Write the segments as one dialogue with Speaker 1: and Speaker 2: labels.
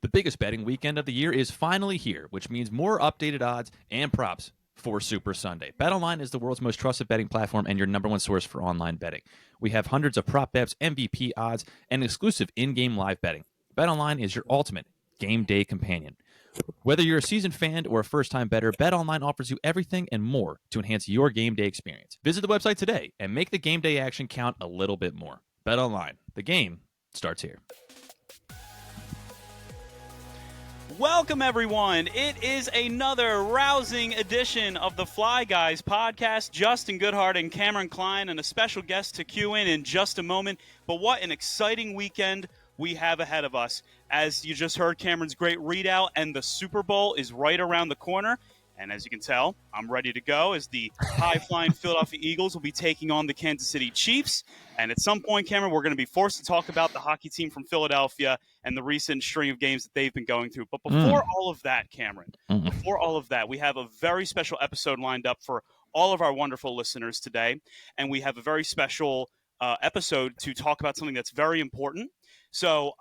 Speaker 1: The biggest betting weekend of the year is finally here, which means more updated odds and props for Super Sunday. BetOnline is the world's most trusted betting platform and your number one source for online betting. We have hundreds of prop bets, MVP odds, and exclusive in-game live betting. BetOnline is your ultimate game day companion. Whether you're a seasoned fan or a first-time bettor, BetOnline offers you everything and more to enhance your game day experience. Visit the website today and make the game day action count a little bit more. BetOnline, the game starts here.
Speaker 2: Welcome, everyone. It is another rousing edition of the Fly Guys podcast. Justin Goodhart and Cameron Klein, and a special guest to cue in just a moment. But what an exciting weekend we have ahead of us. As you just heard Cameron's great readout, and the Super Bowl is right around the corner. And as you can tell, I'm ready to go as the high-flying Philadelphia Eagles will be taking on the Kansas City Chiefs. And at some point, Cameron, we're going to be forced to talk about the hockey team from Philadelphia and the recent string of games that they've been going through. But before all of that, Cameron, before all of that, we have a very special episode lined up for all of our wonderful listeners today. And we have a very special episode to talk about something that's very important. So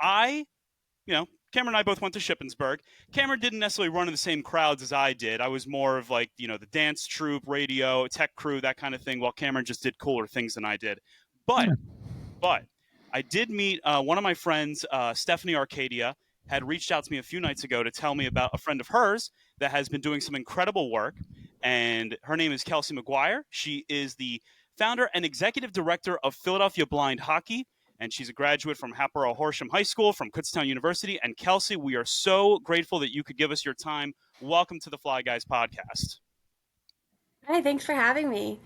Speaker 2: Cameron and I both went to Shippensburg. Cameron didn't necessarily run in the same crowds as I did. I was more of like, the dance troupe, radio, tech crew, that kind of thing, while Cameron just did cooler things than I did. But I did meet one of my friends, Stephanie Arcadia, had reached out to me a few nights ago to tell me about a friend of hers that has been doing some incredible work. And her name is Kelsey McGuire. She is the founder and executive director of Philadelphia Blind Hockey. And she's a graduate from Hatboro Horsham High School, from Kutztown University. And Kelsey, we are so grateful that you could give us your time. Welcome to the Fly Guys podcast.
Speaker 3: Hi, thanks for having me.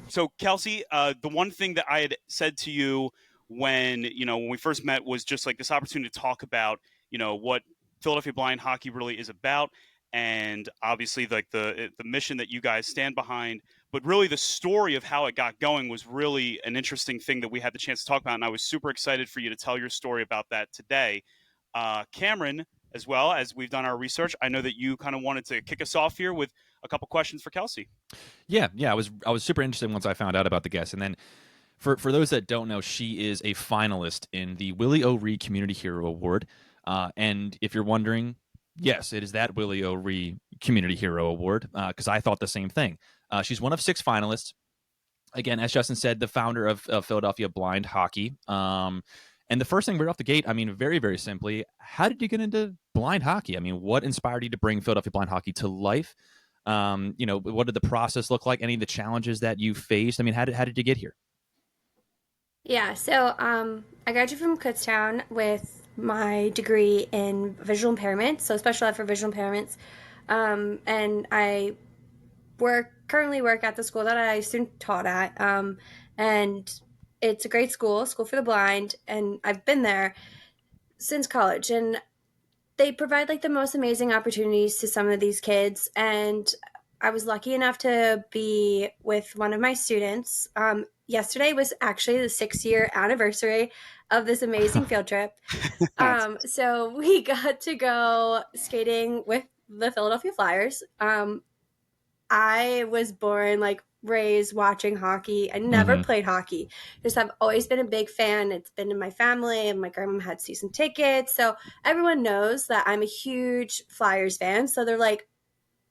Speaker 2: So Kelsey, the one thing that I had said to you when we first met was just like this opportunity to talk about, what Philadelphia Blind Hockey really is about. And obviously like the mission that you guys stand behind, but really the story of how it got going was really an interesting thing that we had the chance to talk about. And I was super excited for you to tell your story about that today. Cameron, as well, as we've done our research, I know that you kind of wanted to kick us off here with a couple questions for Kelsey.
Speaker 1: Yeah, I was super interested once I found out about the guest. And then for those that don't know, she is a finalist in the Willie O'Ree Community Hero Award. And if you're wondering, yes, it is that Willie O'Ree Community Hero Award, because I thought the same thing. She's one of 6 finalists. Again, as Justin said, the founder of Philadelphia Blind Hockey. And the first thing right off the gate, I mean, very, very simply, how did you get into blind hockey? I mean, what inspired you to bring Philadelphia Blind Hockey to life? What did the process look like? Any of the challenges that you faced? I mean, how did you get here?
Speaker 3: Yeah, so I graduated from Kutztown with my degree in visual impairment, so special ed for visual impairments. And I currently work at the school that I student taught at. And it's a great school for the blind, and I've been there since college. And they provide like the most amazing opportunities to some of these kids. And I was lucky enough to be with one of my students. Yesterday was actually the 6-year anniversary of this amazing field trip. So we got to go skating with the Philadelphia Flyers. I was born, raised watching hockey. I never played hockey. Just have always been a big fan. It's been in my family, and my grandma had season tickets. So everyone knows that I'm a huge Flyers fan. So they're like,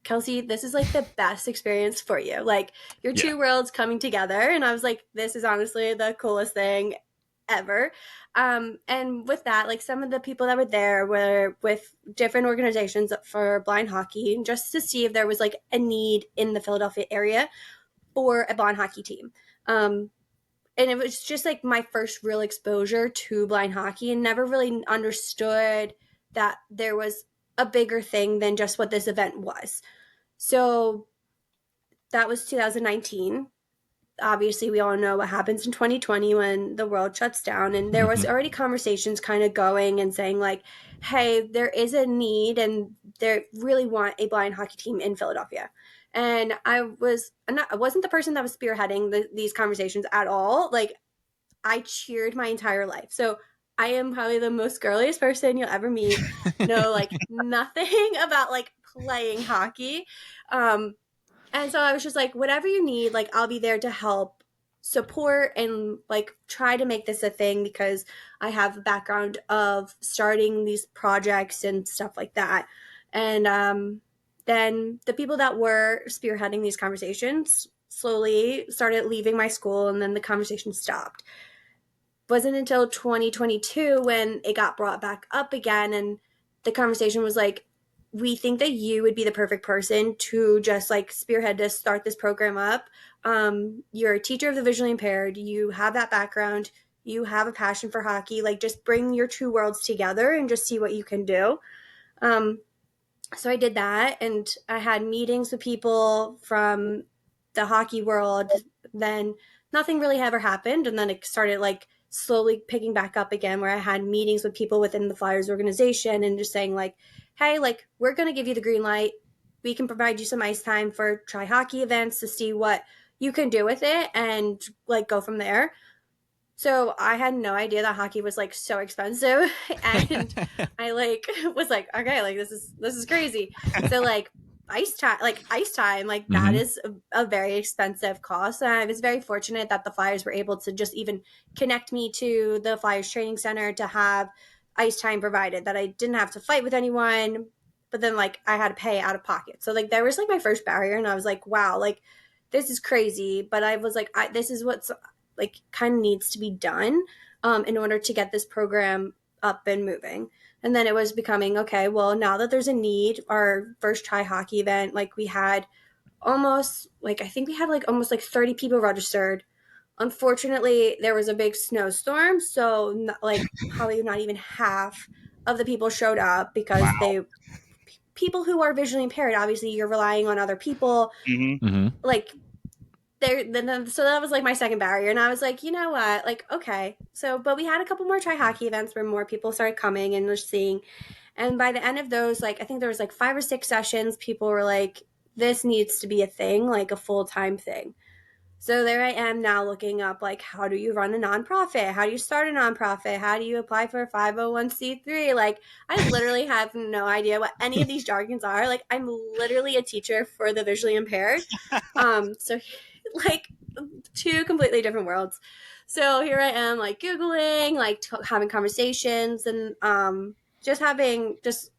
Speaker 3: Kelsey, this is like the best experience for you. Like your two worlds coming together. And I was like, this is honestly the coolest thing ever. And with that, like some of the people that were there were with different organizations for blind hockey, just to see if there was like a need in the Philadelphia area for a blind hockey team. And it was just like my first real exposure to blind hockey, and never really understood that there was a bigger thing than just what this event was. So that was 2019. Obviously, we all know what happens in 2020 when the world shuts down. And there was already conversations kind of going and saying like, hey, there is a need and they really want a blind hockey team in Philadelphia. And I wasn't the person that was spearheading these conversations at all. Like, I cheered my entire life. So I am probably the most girliest person you'll ever meet. No, like nothing about like playing hockey. And so I was just like, whatever you need, like I'll be there to help support and like try to make this a thing because I have a background of starting these projects and stuff like that. And then the people that were spearheading these conversations slowly started leaving my school, and then the conversation stopped. Wasn't until 2022 when it got brought back up again, and the conversation was like, we think that you would be the perfect person to just like spearhead to start this program up. You're a teacher of the visually impaired, you have that background, you have a passion for hockey, like just bring your two worlds together and just see what you can do. um, so I did that, and I had meetings with people from the hockey world. Then nothing really ever happened, and then it started like slowly picking back up again, where I had meetings with people within the Flyers organization and just saying like, hey, like we're going to give you the green light, we can provide you some ice time for try hockey events to see what you can do with it and like go from there. So I had no idea that hockey was like so expensive, and I like was like, okay, like this is crazy. So like ice time, like that
Speaker 1: Hmm.
Speaker 3: is a very expensive cost. And I was very fortunate that the Flyers were able to just even connect me to the Flyers training center to have ice time provided. That I didn't have to fight with anyone, but then like I had to pay out of pocket. So like there was like my first barrier, and I was like, wow, like this is crazy. But I was like, this is what's like kind of needs to be done in order to get this program up and moving. And then it was becoming okay, well, now that there's a need, our first try hockey event, like we had almost like I think we had like almost like 30 people registered. Unfortunately, there was a big snowstorm, so not, like probably not even half of the people showed up because
Speaker 2: Wow.
Speaker 3: they people who are visually impaired, obviously you're relying on other people,
Speaker 2: Hmm.
Speaker 1: Hmm.
Speaker 3: like there then so that was like my second barrier, and I was like, you know what, like okay, so but we had a couple more try hockey events where more people started coming and just seeing. And by the end of those, like I think there was like 5 or 6 sessions, people were like, this needs to be a thing, like a full-time thing. So there I am now looking up like, how do you run a nonprofit, how do you start a nonprofit, how do you apply for a 501c3. Like I literally have no idea what any of these jargons are. Like I'm literally a teacher for the visually impaired. So like two completely different worlds. So here I am, like Googling, like having conversations, and just having just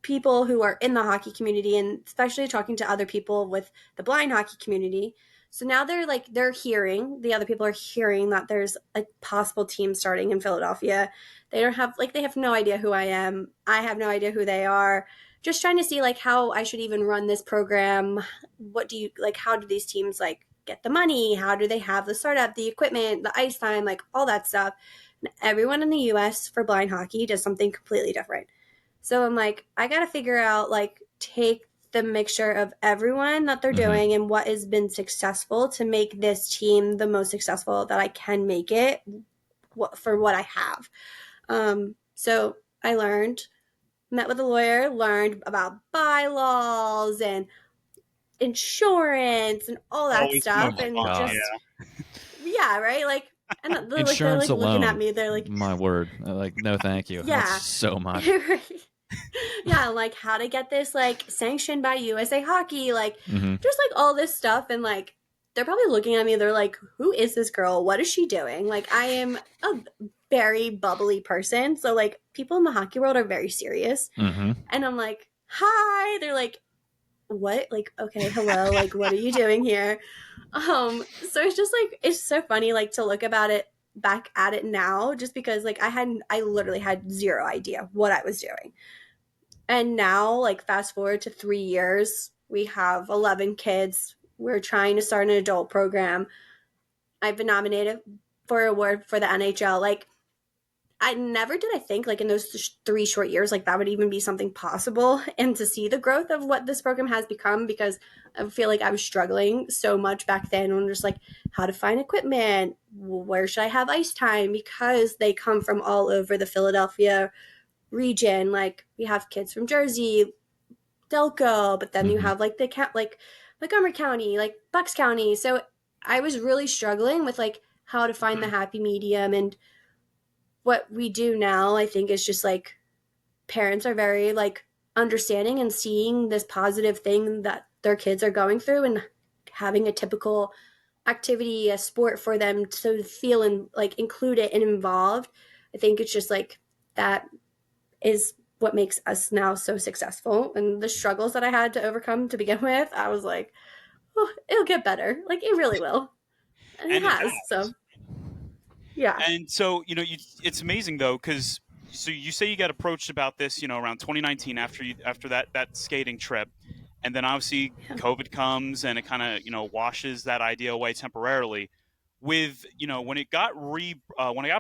Speaker 3: people who are in the hockey community, and especially talking to other people with the blind hockey community. So now they're hearing, the other people are hearing that there's a possible team starting in Philadelphia. They don't have like they have no idea who I am. I have no idea who they are. Just trying to see like how I should even run this program. What do you like, how do these teams like get the money? How do they have the startup, the equipment, the ice time, like all that stuff? And everyone in the US for blind hockey does something completely different. So I'm like, I got to figure out, like, take the mixture of everyone that they're
Speaker 1: Hmm.
Speaker 3: doing and what has been successful to make this team the most successful that I can make it for what I have. So I learned, met with a lawyer, learned about bylaws and insurance and all that
Speaker 2: Always so
Speaker 1: Oh
Speaker 3: stuff.
Speaker 2: much
Speaker 1: my
Speaker 3: And
Speaker 2: fun.
Speaker 1: God.
Speaker 3: just,
Speaker 2: Yeah.
Speaker 3: yeah, right? Like, and they're
Speaker 1: Insurance
Speaker 3: like looking at
Speaker 1: alone,
Speaker 3: me. They're like,
Speaker 1: my word. Like, no, thank you. That's
Speaker 3: yeah.
Speaker 1: so much.
Speaker 3: Yeah, like how to get this like sanctioned by USA Hockey, like
Speaker 1: Hmm.
Speaker 3: just like all this stuff. And like they're probably looking at me, they're like, who is this girl, what is she doing? Like I am a very bubbly person, so like people in the hockey world are very serious,
Speaker 1: Hmm.
Speaker 3: and I'm like, hi, they're like, what, like okay, hello, like what are you doing here? So it's just like it's so funny like to look about it back at it now, just because like I literally had zero idea what I was doing. And now, like, fast forward to 3 years, we have 11 kids. We're trying to start an adult program. I've been nominated for an award for the NHL. Like, I never did I think, like, in those 3 short years, like, that would even be something possible. And to see the growth of what this program has become, because I feel like I was struggling so much back then on just like how to find equipment, where should I have ice time, because they come from all over the Philadelphia region. Like, we have kids from Jersey, Delco, but then you
Speaker 1: Hmm.
Speaker 3: have like the like Montgomery County, like Bucks County. So I was really struggling with like how to find the happy medium. And what we do now, I think, is just like parents are very like understanding and seeing this positive thing that their kids are going through, and having a typical activity, a sport for them to feel and like included and involved. I think it's just like that is what makes us now so successful. And the struggles that I had to overcome to begin with, I was like, oh, it'll get better. Like it really will. And it
Speaker 2: And it
Speaker 3: has.
Speaker 2: has.
Speaker 3: So yeah.
Speaker 2: And so, it's amazing though, because so you say you got approached about this, around 2019 after that skating trip, and then obviously
Speaker 3: Yeah.
Speaker 2: COVID comes and it kind of washes that idea away temporarily. With when it got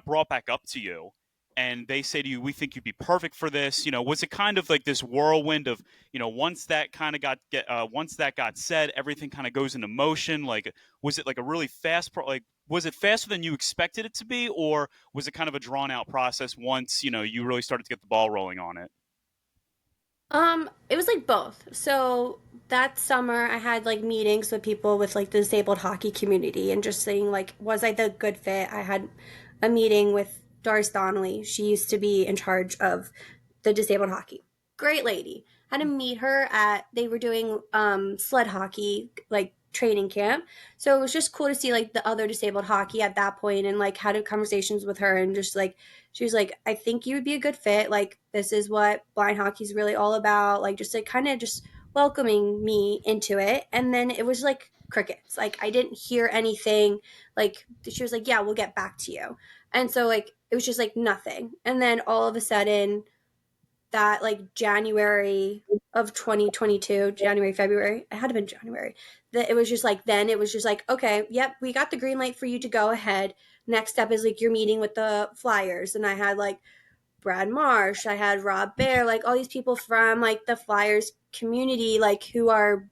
Speaker 2: brought back up to you, and they say to you, "We think you'd be perfect for this." Was it kind of like this whirlwind of once that got said, everything kind of goes into motion? Like, was it like a really was it faster than you expected it to be, or was it kind of a drawn out process once you really started to get the ball rolling on it?
Speaker 3: It was like both. So that summer I had like meetings with people with like the disabled hockey community and just saying like, was I the good fit? I had a meeting with Doris Donnelly. She used to be in charge of the disabled hockey. Great lady. Had to meet her at they were doing sled hockey like training camp. So it was just cool to see like the other disabled hockey at that point and like had conversations with her and just like she was like, I think you would be a good fit. Like, this is what blind hockey is really all about. Like, just like kind of just welcoming me into it. And then it was like crickets. Like, I didn't hear anything. Like, she was like, yeah, we'll get back to you. And so, like, it was just like nothing. And then all of a sudden, that like January of 2022, January, February, it had to have been January, that it was just like, then it was just like, okay, yep, we got the green light for you to go ahead. Next step is like you're meeting with the Flyers. And I had like Brad Marsh, I had Rob Bear, like all these people from like the Flyers community, like who are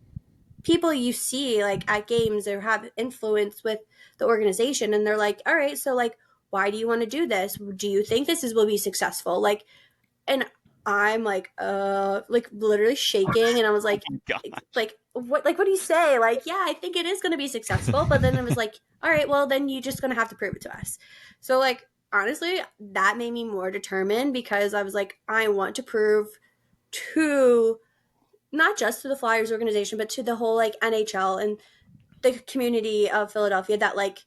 Speaker 3: people you see like at games or have influence with the organization. And they're like, all right, so like, why do you want to do this? Do you think this is will be successful? Like, and I'm like literally shaking, and I was
Speaker 2: Oh my god!
Speaker 3: what do you say? Like, yeah, I think it is going to be successful, but then it was like, all right, well, then you're just going to have to prove it to us. So, like, honestly, that made me more determined because I was like, I want to prove to not just to the Flyers organization, but to the whole like NHL and the community of Philadelphia that like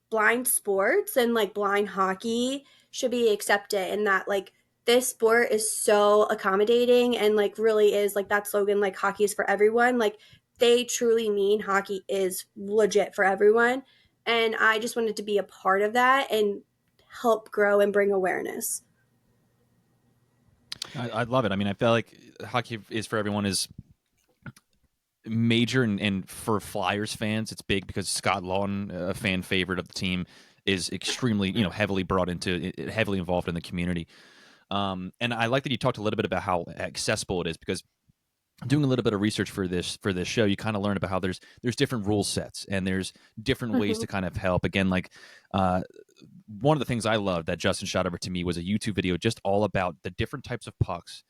Speaker 3: blind sports and like blind hockey should be accepted and that like this sport is so accommodating and like really is like that slogan like hockey is for everyone, like they truly mean hockey is legit for everyone, and I just wanted to be a part of that and help grow and bring awareness.
Speaker 1: I love it. I mean, I feel like hockey is for everyone is major, and for Flyers fans, it's big because Scott Lawton, a fan favorite of the team, is extremely heavily brought into heavily involved in the community. And I like that you talked a little bit about how accessible it is because doing a little bit of research for this show, you kind of learn about how there's different rule sets and there's different ways
Speaker 3: Mm-hmm.
Speaker 1: to kind of help. Again, like uh, one of the things I loved that Justin shot over to me was a YouTube video just all about the different types of pucks,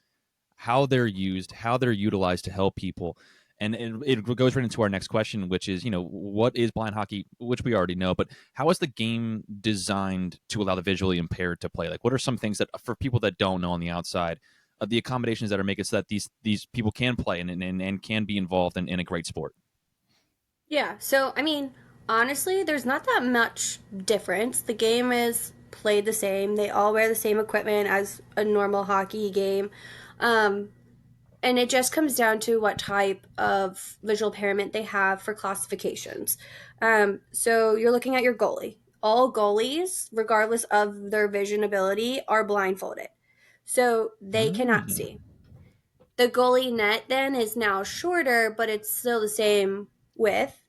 Speaker 1: how they're used, how they're utilized to help people. And it goes right into our next question, which is, what is blind hockey, which we already know, but how is the game designed to allow the visually impaired to play? Like, what are some things that, for people that don't know on the outside, the accommodations that are making so that these people can play and can be involved in a great sport?
Speaker 3: Yeah, so I mean, honestly, there's not that much difference. The game is played the same. They all wear the same equipment as a normal hockey game. Um, and it just comes down to what type of visual impairment they have for classifications. So you're looking at your goalie. All goalies, regardless of their vision ability, are blindfolded. So they cannot
Speaker 1: Mm.
Speaker 3: see. The goalie net then is now shorter, but it's still the same width,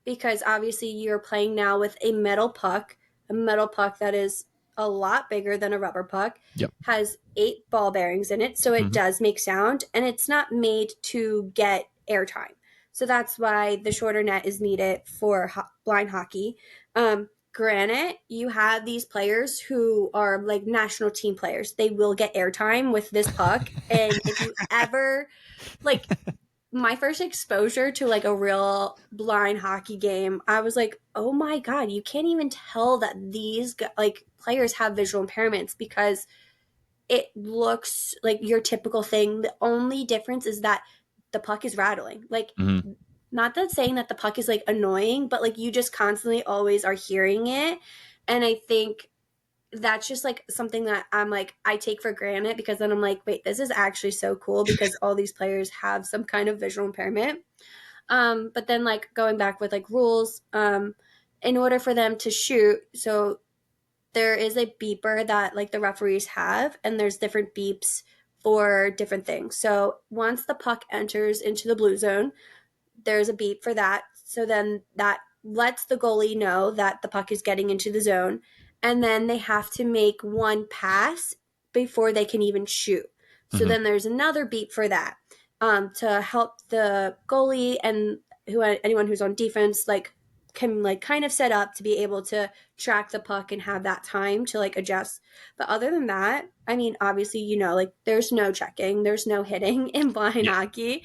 Speaker 3: because obviously you're playing now with a metal puck that is a lot bigger than a rubber puck,
Speaker 1: Yep.
Speaker 3: has 8 ball bearings in it, so it
Speaker 1: Hmm.
Speaker 3: does make sound, and it's not made to get airtime. So that's why the shorter net is needed for blind hockey. Granted, you have these players who are like national team players. They will get airtime with this puck. And if you ever, like, my first exposure to like a real blind hockey game, I was like, oh my God, you can't even tell that these like players have visual impairments because it looks like your typical thing. The only difference is that the puck is rattling. Like,
Speaker 1: Hmm.
Speaker 3: not that saying that the puck is like annoying, but like you just constantly always are hearing it. And I think that's just like something that I'm like, I take for granted because then I'm like, wait, this is actually so cool because all these players have some kind of visual impairment. But then like going back with like rules, in order for them to shoot, so there is a beeper that like the referees have, and there's different beeps for different things. So once the puck enters into the blue zone, there's a beep for that. So then that lets the goalie know that the puck is getting into the zone. And then they have to make one pass before they can even shoot. So
Speaker 1: Mm-hmm.
Speaker 3: then there's another beep for that, to help the goalie and anyone who's on defense like can like kind of set up to be able to track the puck and have that time to like adjust. But other than that, I mean, obviously, like there's no checking, there's no hitting in blind
Speaker 1: Yeah.
Speaker 3: hockey,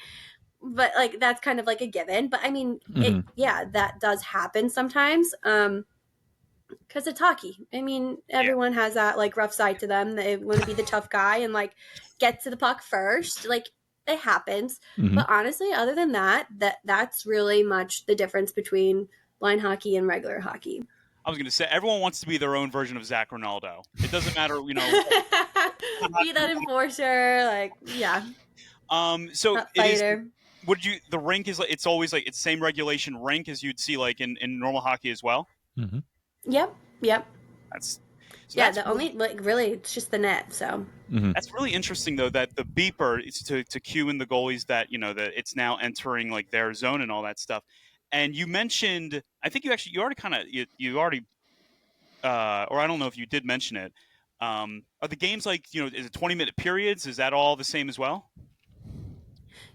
Speaker 3: but like that's kind of like a given. But I mean,
Speaker 1: Mm-hmm.
Speaker 3: yeah, that does happen sometimes, because it's hockey. I mean,
Speaker 2: Yeah.
Speaker 3: everyone has that like rough side to them. They want to be the tough guy and like get to the puck first. Like it happens.
Speaker 1: Mm-hmm.
Speaker 3: But honestly, other than that, that's really much the difference between blind hockey and regular hockey.
Speaker 2: I was going to say everyone wants to be their own version of Zach Ronaldo. It doesn't matter,
Speaker 3: Be that enforcer, like yeah,
Speaker 2: So
Speaker 3: that
Speaker 2: it is.
Speaker 3: fighter.
Speaker 2: Would you? The rink is like it's always like it's same regulation rink as you'd see like in normal hockey as well.
Speaker 1: Mm-hmm.
Speaker 3: Yep, yep.
Speaker 2: That's so
Speaker 3: Yeah,
Speaker 2: that's
Speaker 3: the only like really it's just the net. So
Speaker 1: Mm-hmm.
Speaker 2: That's really interesting, though, that the beeper is to cue in the goalies that that it's now entering like their zone and all that stuff. And you mentioned, I think you already kind of you already, or I don't know if you did mention it. Are the games like is it 20-minute periods? Is that all the same as well?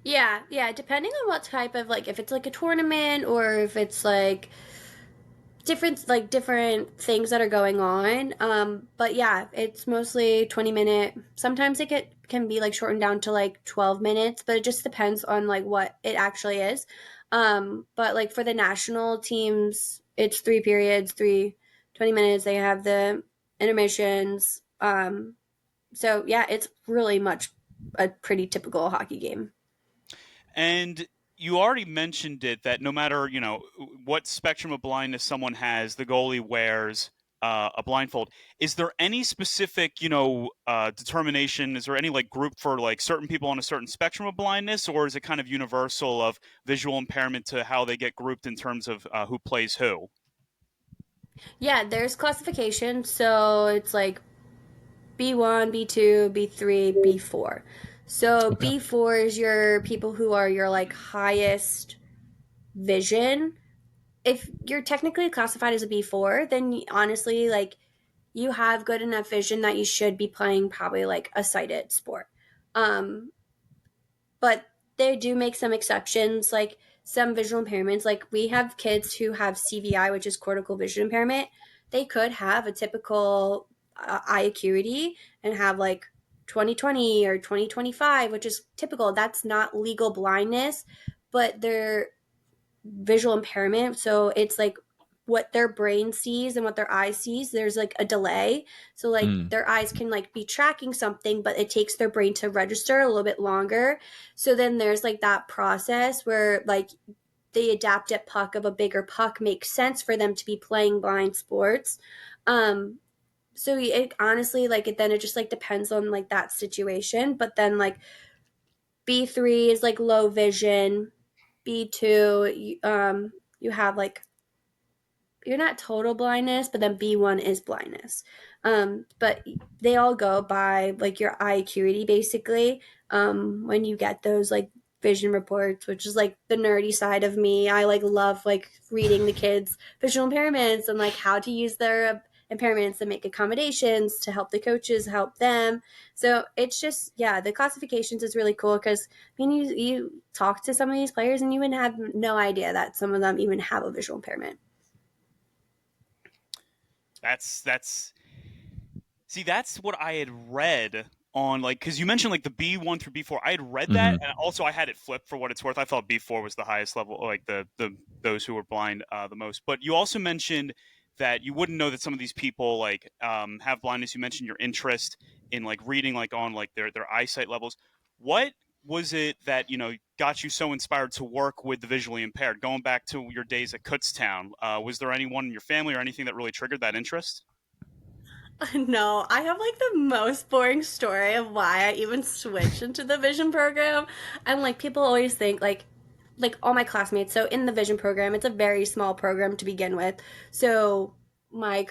Speaker 3: yeah, yeah. Depending on what type of like if it's like a tournament or if it's like different things that are going on. But yeah, it's mostly 20-minute. Sometimes can be like shortened down to like 12 minutes, but it just depends on like what it actually is. But like for the national teams, it's 3 periods, 20 minutes. They have the intermissions. So yeah, it's really much a pretty typical hockey game.
Speaker 2: And you already mentioned it that no matter what spectrum of blindness someone has, the goalie wears a blindfold. Is there any specific determination? Is there any like group for like certain people on a certain spectrum of blindness, or is it kind of universal of visual impairment to how they get grouped in terms of who plays who?
Speaker 3: Yeah, there's classification. So it's like B1, B2, B3, B4. So
Speaker 1: Okay.
Speaker 3: B4 is your people who are your like highest vision. If you're technically classified as a B4, then honestly like you have good enough vision that you should be playing probably like a sighted sport. Um but they do make some exceptions, like some visual impairments. Like we have kids who have CVI, which is cortical vision impairment. They could have a typical eye acuity and have like 20/20 or 20/25, which is typical. That's not legal blindness, but they're visual impairment. So it's like what their brain sees and what their eyes sees, there's like a delay. So like
Speaker 1: Mm.
Speaker 3: their eyes can like be tracking something, but it takes their brain to register a little bit longer. So then there's like that process where like the adapted puck of a bigger puck makes sense for them to be playing blind sports. So it honestly like then it just like depends on like that situation. But then like B3 is like low vision. B2, you have like you're not total blindness, but then B1 is blindness. But they all go by like your eye acuity basically. When you get those like vision reports, which is like the nerdy side of me. I like love like reading the kids' visual impairments and like how to use their impairments and make accommodations to help the coaches help them. So it's just yeah, the classifications is really cool because I mean you talk to some of these players and you would have no idea that some of them even have a visual impairment.
Speaker 2: That's See, that's what I had read on like because you mentioned like the B1 through B4. I had read that,
Speaker 1: Mm-hmm.
Speaker 2: and also I had it flipped for what it's worth. I thought B4 was the highest level, like the those who were blind the most. But you also mentioned that you wouldn't know that some of these people like have blindness. You mentioned your interest in like reading like on like their eyesight levels. What was it that got you so inspired to work with the visually impaired? Going back to your days at Kutztown, was there anyone in your family or anything that really triggered that interest?
Speaker 3: No, I have like the most boring story of why I even switched into the vision program. And like people always think like all my classmates, so in the vision program, it's a very small program to begin with. So my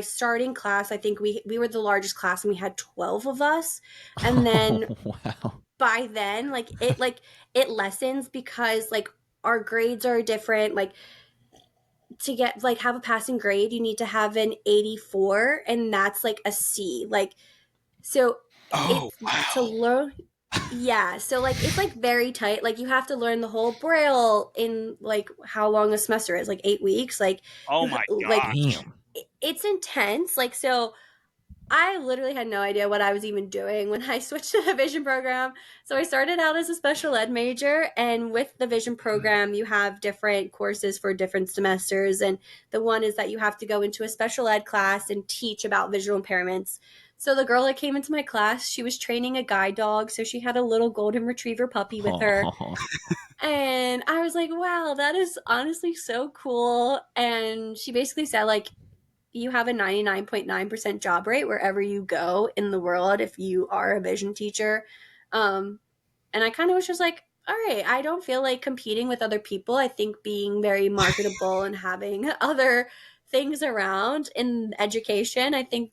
Speaker 3: starting class, I think we were the largest class and we had 12 of us. And
Speaker 1: Oh,
Speaker 3: then
Speaker 1: wow.
Speaker 3: by then, it lessens because like our grades are different. Like to get like have a passing grade, you need to have an 84 and that's like a C. Like so
Speaker 2: Oh,
Speaker 3: it's to
Speaker 2: wow.
Speaker 3: learn yeah, so like it's like very tight. Like you have to learn the whole braille in like how long a semester is, like 8 weeks. Like
Speaker 2: Oh
Speaker 3: you
Speaker 2: my
Speaker 3: like
Speaker 2: gosh.
Speaker 1: Damn.
Speaker 3: it's intense. Like so I literally had no idea what I was even doing when I switched to the vision program. So I started out as a special ed major, and with the vision program, you have different courses for different semesters. And the one is that you have to go into a special ed class and teach about visual impairments. So the girl that came into my class, she was training a guide dog. So she had a little golden retriever puppy with her.
Speaker 1: Oh,
Speaker 3: And I was like, wow, that is honestly so cool. And she basically said, like, you have a 99.9% job rate wherever you go in the world if you are a vision teacher. Um, and I kind of was just like, all right, I don't feel like competing with other people. I think being very marketable and having other things around in education, I think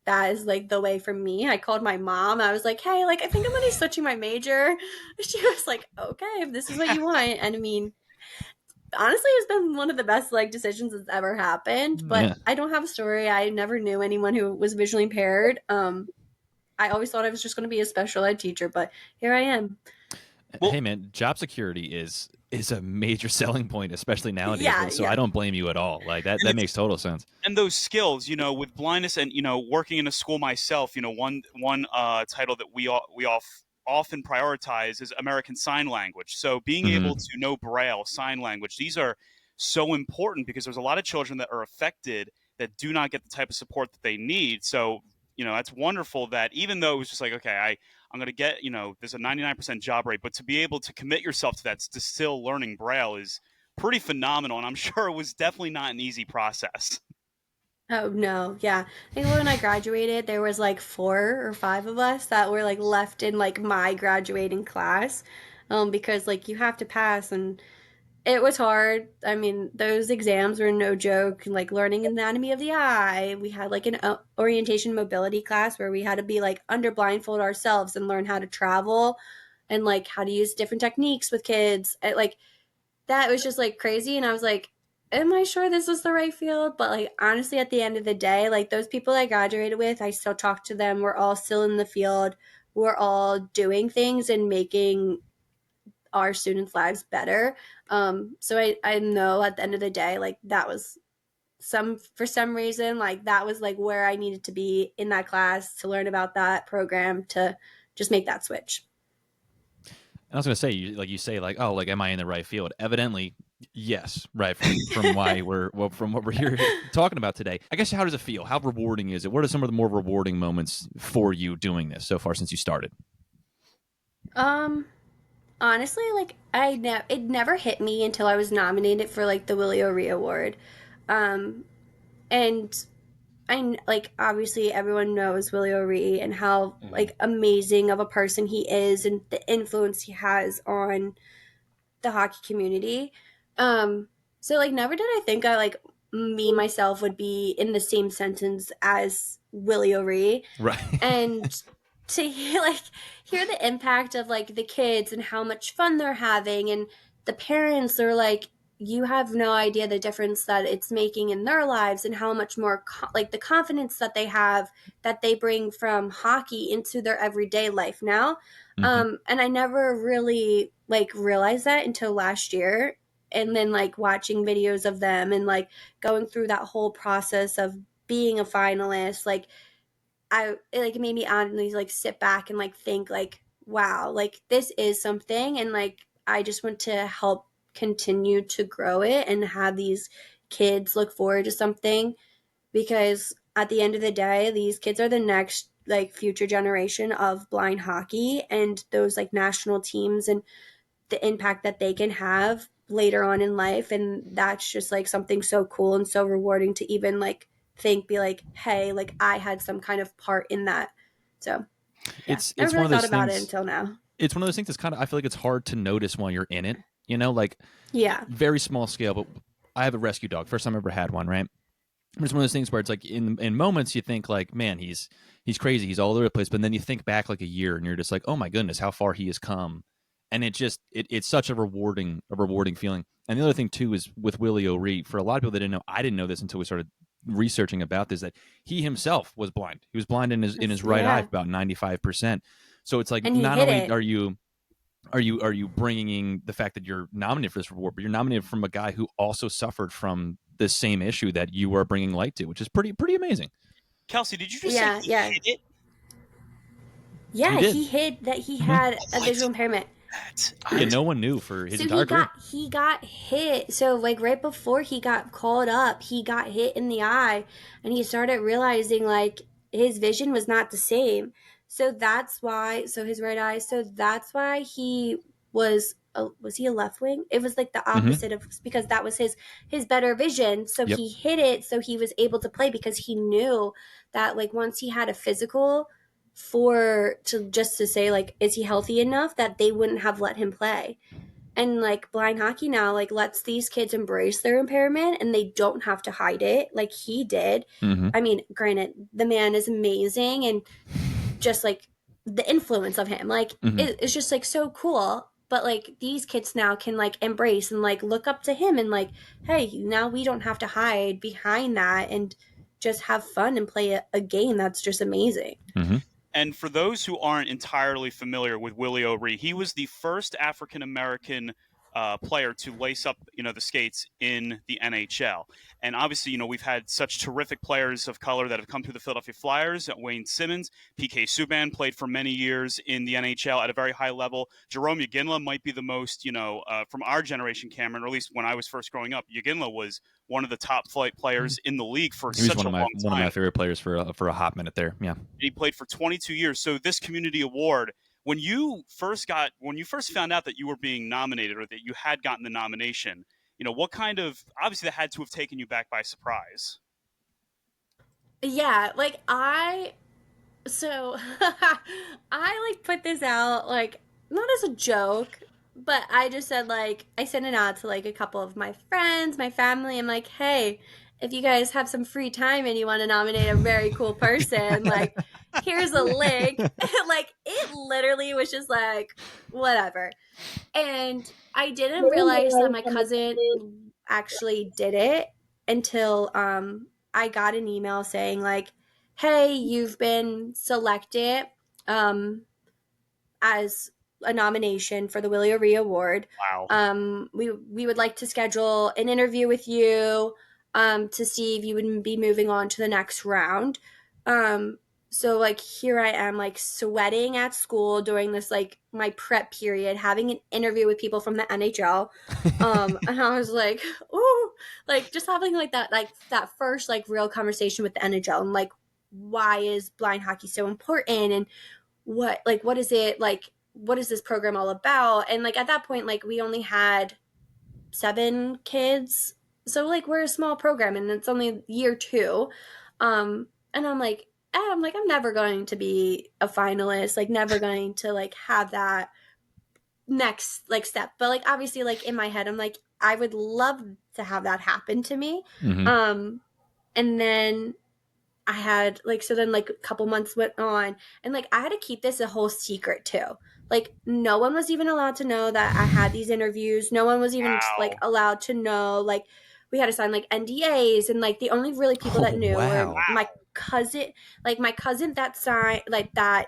Speaker 3: that is like the way for me. I called my mom. I was like, hey, like, I think I'm going to be switching my major. She was like, okay, if this is what you want. And I mean, honestly, it's been one of the best like decisions that's ever happened. But
Speaker 1: yeah.
Speaker 3: I don't have a story. I never knew anyone who was visually impaired. I always thought I was just going to be a special ed teacher, but here I am.
Speaker 2: Well,
Speaker 1: Hey man, job security is a major selling point, especially nowadays.
Speaker 3: Yeah,
Speaker 1: So I
Speaker 3: yeah.
Speaker 1: don't blame you at all. Like that
Speaker 2: and
Speaker 1: that
Speaker 2: it's
Speaker 1: makes total sense.
Speaker 2: and those skills, with blindness and working in a school myself, one title that often prioritize is American Sign Language. So being able
Speaker 1: Hmm.
Speaker 2: to know Braille, sign language, these are so important because there's a lot of children that are affected that do not get the type of support that they need. So that's wonderful that even though it was just like, okay, I'm going to get, there's a 99% job rate, but to be able to commit yourself to that, to still learning Braille is pretty phenomenal. And I'm sure it was definitely not an easy process.
Speaker 3: Oh no, yeah. I think when I graduated, there was like 4 or 5 of us that were like left in like my graduating class, because like you have to pass, and it was hard. I mean, those exams were no joke. Like learning anatomy of the eye, we had like an orientation mobility class where we had to be like under blindfold ourselves and learn how to travel, and like how to use different techniques with kids. Like that was just like crazy, and I was like, am I sure this is the right field? But like honestly, at the end of the day, like those people I graduated with, I still talk to them. We're all still in the field. We're all doing things and making our students' lives better. So I know at the end of the day, like that was some for some reason, like that was like where I needed to be in that class to learn about that program to just make that switch.
Speaker 1: And I was gonna say, like you say, like, oh, like, am I in the right field? Evidently, yes, right. From why from what we're here talking about today. I guess how does it feel? How rewarding is it? What are some of the more rewarding moments for you doing this so far since you started?
Speaker 3: Um, Honestly, like it never hit me until I was nominated for like the Willie O'Ree Award. Um, and like obviously everyone knows Willie O'Ree and how
Speaker 2: Mhm.
Speaker 3: like amazing of a person he is and the influence he has on the hockey community. Um, so like never did I think I like me myself would be in the same sentence as Willie O'Ree,
Speaker 1: Right.
Speaker 3: and to hear the impact of like the kids and how much fun they're having, and the parents are like, you have no idea the difference that it's making in their lives and how much more like the confidence that they have that they bring from hockey into their everyday life now.
Speaker 1: Hmm.
Speaker 3: And I never really like realized that until last year, and then like watching videos of them and like going through that whole process of being a finalist, like it like made me honestly like sit back and like think like, wow, like this is something, and like I just want to help continue to grow it and have these kids look forward to something, because at the end of the day, these kids are the next like future generation of blind hockey and those like national teams and the impact that they can have later on in life. And that's just like something so cool and so rewarding to even like think, be like, hey, like I had some kind of part in that. So yeah, never
Speaker 1: It's one
Speaker 3: really
Speaker 1: of
Speaker 3: thought
Speaker 1: those
Speaker 3: about it
Speaker 1: things.
Speaker 3: until now.
Speaker 1: It's one of those things that's kind of, I feel like it's hard to notice while you're in it. You know, like
Speaker 3: Yeah.
Speaker 1: very small scale. But I have a rescue dog. First time I ever had one. Right. It's one of those things where it's like in moments you think like, man, he's crazy, he's all over the place, but then you think back like a year and you're just like, oh my goodness, how far he has come, and it's such a rewarding feeling. And the other thing too is with Willie O'Ree. For a lot of people that didn't know, I didn't know this until we started researching about this, that he himself was blind. He was blind in his right eye
Speaker 3: Yeah.
Speaker 1: for about 95%. So it's like
Speaker 3: And he
Speaker 1: not
Speaker 3: hit
Speaker 1: only
Speaker 3: it.
Speaker 1: are you bringing the fact that you're nominated for this reward, but you're nominated from a guy who also suffered from the same issue that you are bringing light to, which is pretty amazing.
Speaker 2: Kelsey, did you just say
Speaker 3: Yeah.
Speaker 2: he
Speaker 3: Yeah.
Speaker 2: hit it?
Speaker 1: He
Speaker 3: Yeah.
Speaker 1: did.
Speaker 3: He hid that he
Speaker 1: Hmm.
Speaker 3: had a
Speaker 2: Oh, I
Speaker 3: visual
Speaker 2: didn't
Speaker 3: impairment.
Speaker 2: know that.
Speaker 1: Yeah, no one knew for his
Speaker 3: So
Speaker 1: entire career.
Speaker 3: he got hit. So like right before he got called up, he got hit in the eye, and he started realizing like his vision was not the same. So that's why. So his right eye. So that's why he was he a left wing? It was like the
Speaker 1: Hmm.
Speaker 3: opposite of, because that was his better vision. So
Speaker 1: Yep.
Speaker 3: he hit it. So he was able to play because he knew that like once he had a physical for to just to say like is he healthy enough that they wouldn't have let him play. And like blind hockey now like lets these kids embrace their impairment and they don't have to hide it like he did.
Speaker 1: Hmm.
Speaker 3: I mean, granted, the man is amazing, and just like the influence of him like
Speaker 1: Hmm.
Speaker 3: it's just like so cool. But like these kids now can like embrace and like look up to him and like, hey, now we don't have to hide behind that and just have fun and play a game that's just amazing.
Speaker 1: Hmm.
Speaker 2: And for those who aren't entirely familiar with Willie O'Ree, he was the first African American player to lace up, the skates in the NHL. And obviously, we've had such terrific players of color that have come through the Philadelphia Flyers. Wayne Simmons, PK Subban played for many years in the NHL at a very high level. Jerome Yaginla might be the most, from our generation, Cameron, or at least when I was first growing up, Yaginla was one of the top flight players in the league for
Speaker 1: He was
Speaker 2: such a long
Speaker 1: one of
Speaker 2: time.
Speaker 1: my favorite players for a hot minute there. Yeah.
Speaker 2: He played for 22 years. So this community award, when you first found out that you were being nominated or that you had gotten the nomination, what kind of, obviously that had to have taken you back by surprise.
Speaker 3: Yeah, like so I like put this out like not as a joke, but I just said like I sent it out to like a couple of my friends, my family. I'm like, hey, if you guys have some free time and you want to nominate a very cool person, like here's a link. Like it literally was just like whatever. And I didn't realize that my cousin actually did it until I got an email saying like, "Hey, you've been selected um as a nomination for the Willie O'Ree Award.
Speaker 2: Wow.
Speaker 3: We would like to schedule an interview with you to see if you would be moving on to the next round." Um, so like here I am like sweating at school during this like my prep period, having an interview with people from the NHL. And I was like, ooh, like just having like that first like real conversation with the NHL and like why is blind hockey so important and what is it like, what is this program all about? And like at that point like we only had 7 kids, so like we're a small program and it's only year 2. And I'm never going to be a finalist, like never going to like have that next like step. But like obviously like in my head I'm like I would love to have that happen to me.
Speaker 1: Hmm.
Speaker 3: um and then I had like, so then like a couple months went on and like I had to keep this a whole secret too. Like no one was even allowed to know that I had these interviews. No one was even like
Speaker 2: Wow.
Speaker 3: allowed to know. Like we had to sign like NDAs, and like the only really people
Speaker 1: Oh
Speaker 3: that knew were
Speaker 1: wow.
Speaker 3: my cousin that signed like that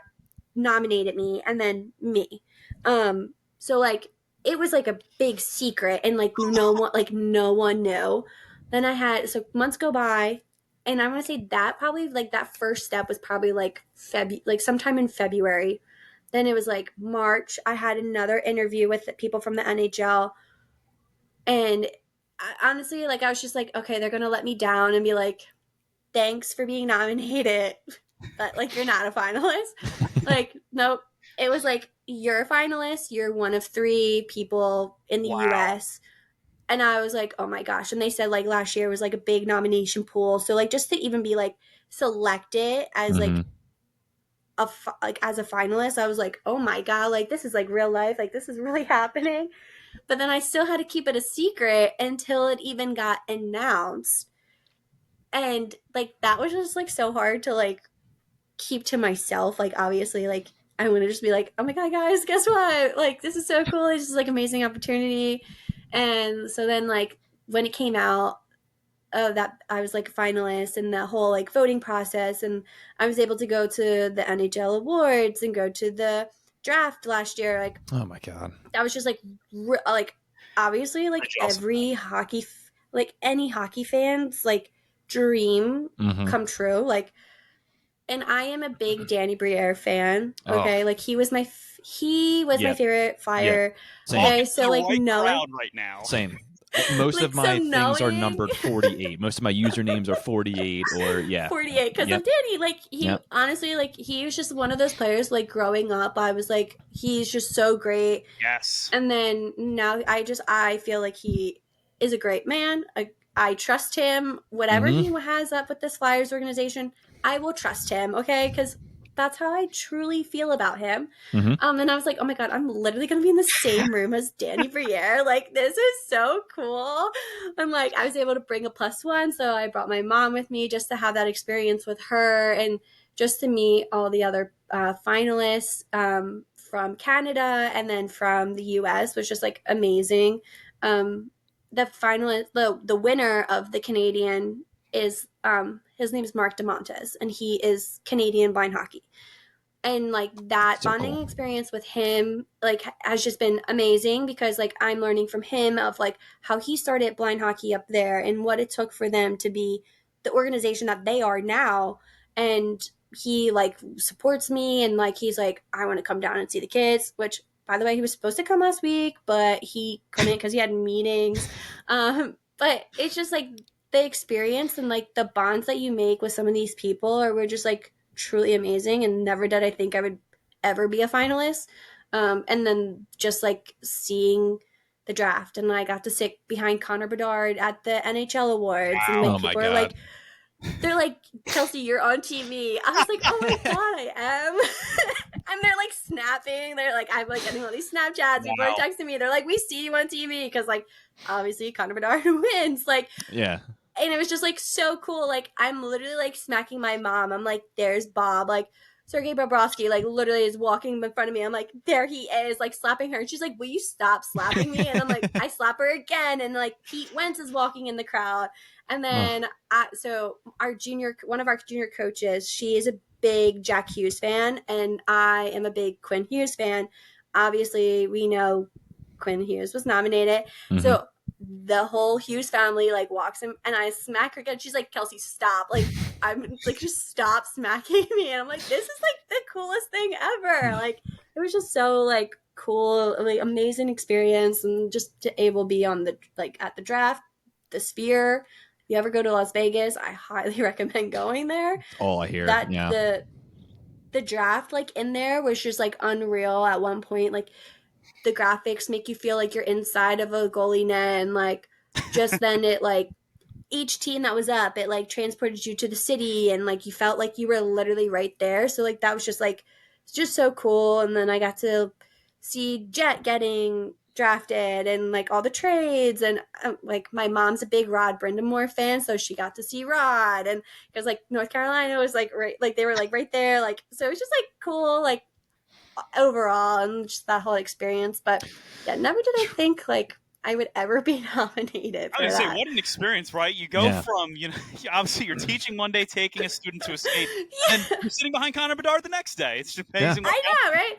Speaker 3: nominated me, and then me. So like it was like a big secret, and like no one knew. Then I had, so months go by, and I want to say that probably like that first step was probably like like sometime in February. Then it was like March. I had another interview with the people from the NHL, and honestly, like I was just like, okay, they're gonna let me down and be like, thanks for being nominated. but like you're not a finalist. Like, nope. It was like you're a finalist. You're one of 3 people in the
Speaker 2: Wow.
Speaker 3: U.S. And I was like, oh my gosh. And they said like last year was like a big nomination pool. So like just to even be like selected as
Speaker 1: Mm-hmm.
Speaker 3: like like as a finalist, I was like, oh my god, like this is like real life. Like this is really happening. But then I still had to keep it a secret until it even got announced. And like that was just like so hard to like keep to myself. Like obviously like I want to just be like, oh my god, guys, guess what? Like this is so cool. It's just like amazing opportunity. And so then like when it came out, that I was like a finalist and the whole like voting process, and I was able to go to the NHL awards and go to the draft last year. Like
Speaker 1: Oh my god.
Speaker 3: that was just like obviously like
Speaker 2: Jealous of that.
Speaker 3: every like any hockey fans like dream
Speaker 1: Mm-hmm.
Speaker 3: come true. Like, and I am a big Danny Briere fan.
Speaker 1: Oh
Speaker 3: Okay, like he was my
Speaker 1: yeah,
Speaker 3: favorite
Speaker 1: yeah.
Speaker 3: Flyer.
Speaker 1: Same,
Speaker 3: Okay,
Speaker 2: Talking to
Speaker 3: so
Speaker 2: the
Speaker 3: like
Speaker 2: right
Speaker 3: knowing
Speaker 2: crowd right now.
Speaker 1: same. Most of
Speaker 3: like so
Speaker 1: my things are
Speaker 3: knowing
Speaker 1: numbered 48. Most of my usernames are 48 or yeah.
Speaker 3: 48 because
Speaker 1: Yep.
Speaker 3: of Danny. Like he
Speaker 1: Yep.
Speaker 3: honestly like he was just one of those players. Like growing up, I was like he's just so great.
Speaker 2: Yes.
Speaker 3: And then now I feel like he is a great man. I trust him. Whatever he
Speaker 1: Mm-hmm.
Speaker 3: has up with this Flyers organization, I will trust him. Okay, because that's how I truly feel about him.
Speaker 1: Mm-hmm.
Speaker 3: And I was like, oh my god, I'm literally gonna be in the same room as Danny Briere. Like this is so cool. I'm like, I was able to bring a +1, so I brought my mom with me just to have that experience with her and just to meet all the other finalists from Canada and then from the US was just like amazing. The finalist, the winner of the Canadian is his name is Mark DeMontes, and he is Canadian blind hockey. And like that
Speaker 1: So
Speaker 3: bonding
Speaker 1: cool.
Speaker 3: experience with him like has just been amazing because like I'm learning from him of like how he started blind hockey up there and what it took for them to be the organization that they are now. And he like supports me and like he's like, I want to come down and see the kids, which by the way he was supposed to come last week but he couldn't because he had meetings. But it's just like the experience and like the bonds that you make with some of these people are we're just like truly amazing, and never did I think I would ever be a finalist. And then just like seeing the draft, and I got to sit behind Connor Bedard at the NHL awards, and like
Speaker 1: Oh my
Speaker 3: people are
Speaker 1: god.
Speaker 3: like, they're like, Kelsey, you're on TV. I was like, oh my god, I am. And they're like snapping. They're like, I'm like getting all these Snapchats. People are
Speaker 2: Wow.
Speaker 3: texting me. They're like, we see you on TV because like obviously Connor Bedard wins. Like
Speaker 1: Yeah.
Speaker 3: and it was just like so cool. Like I'm literally like smacking my mom. I'm like, there's Bob. Like Sergei Bobrovsky, like literally is walking in front of me. I'm like, there he is, like slapping her. And she's like, will you stop slapping me? And I'm like, I slap her again. And like Pete Wentz is walking in the crowd. And
Speaker 1: Oh.
Speaker 3: then so one of our junior coaches, she is a big Jack Hughes fan, and I am a big Quinn Hughes fan. Obviously, we know Quinn Hughes was nominated.
Speaker 1: Mm-hmm.
Speaker 3: So the whole Hughes family like walks him, and I smack her again. She's like, Kelsey, stop. Like I'm like, just stop smacking me. And I'm like, this is like the coolest thing ever. Like it was just so like cool, like amazing experience, and just to able be on the like at the draft, the Sphere. If you ever go to Las Vegas, I highly recommend going there.
Speaker 1: All I hear.
Speaker 3: That
Speaker 1: Yeah.
Speaker 3: the draft like in there was just like unreal at one point. Like the graphics make you feel like you're inside of a goalie net, and like just then it like each team that was up, it like transported you to the city, and like you felt like you were literally right there. So like that was just like it's just so cool. And then I got to see Jet getting drafted and like all the trades, and like my mom's a big Rod Brindamore fan, so she got to see Rod, and because like North Carolina was like right, like they were like right there, like so it was just like cool, like overall, and just that whole experience. But yeah, never did I think like I would ever be nominated
Speaker 2: I
Speaker 3: for
Speaker 2: was gonna say,
Speaker 3: that.
Speaker 2: what an experience, right? You go
Speaker 1: Yeah.
Speaker 2: from, obviously you're teaching one day, taking a student to a state, and
Speaker 3: Yeah,
Speaker 2: you're sitting behind Connor Bedard the next day. It's just
Speaker 1: Yeah.
Speaker 2: amazing what
Speaker 3: I know, right?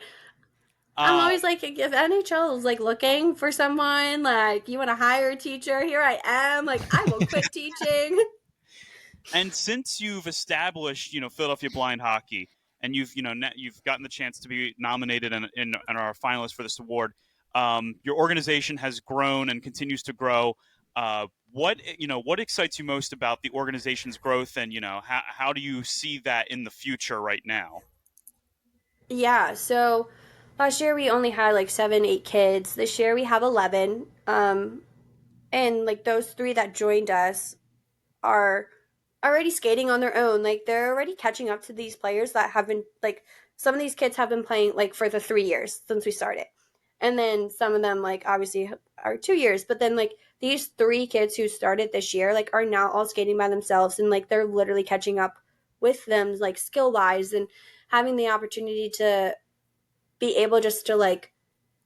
Speaker 3: I'm
Speaker 2: happens.
Speaker 3: always like, if NHL is like looking for someone, like you want to hire a teacher, here I am. Like I will quit teaching.
Speaker 2: And since you've established, Philadelphia blind hockey, and you've gotten the chance to be nominated and are a finalist for this award, your organization has grown and continues to grow. what excites you most about the organization's growth, and how do you see that in the future right now?
Speaker 3: Yeah, so last year we only had like 7, 8 kids. This year we have 11. And like those 3 that joined us are already skating on their own. Like they're already catching up to these players that have been like some of these kids have been playing like for the 3 years since we started. And then some of them like obviously are 2 years, but then like these 3 kids who started this year like are now all skating by themselves and like they're literally catching up with them like skill wise and having the opportunity to be able just to like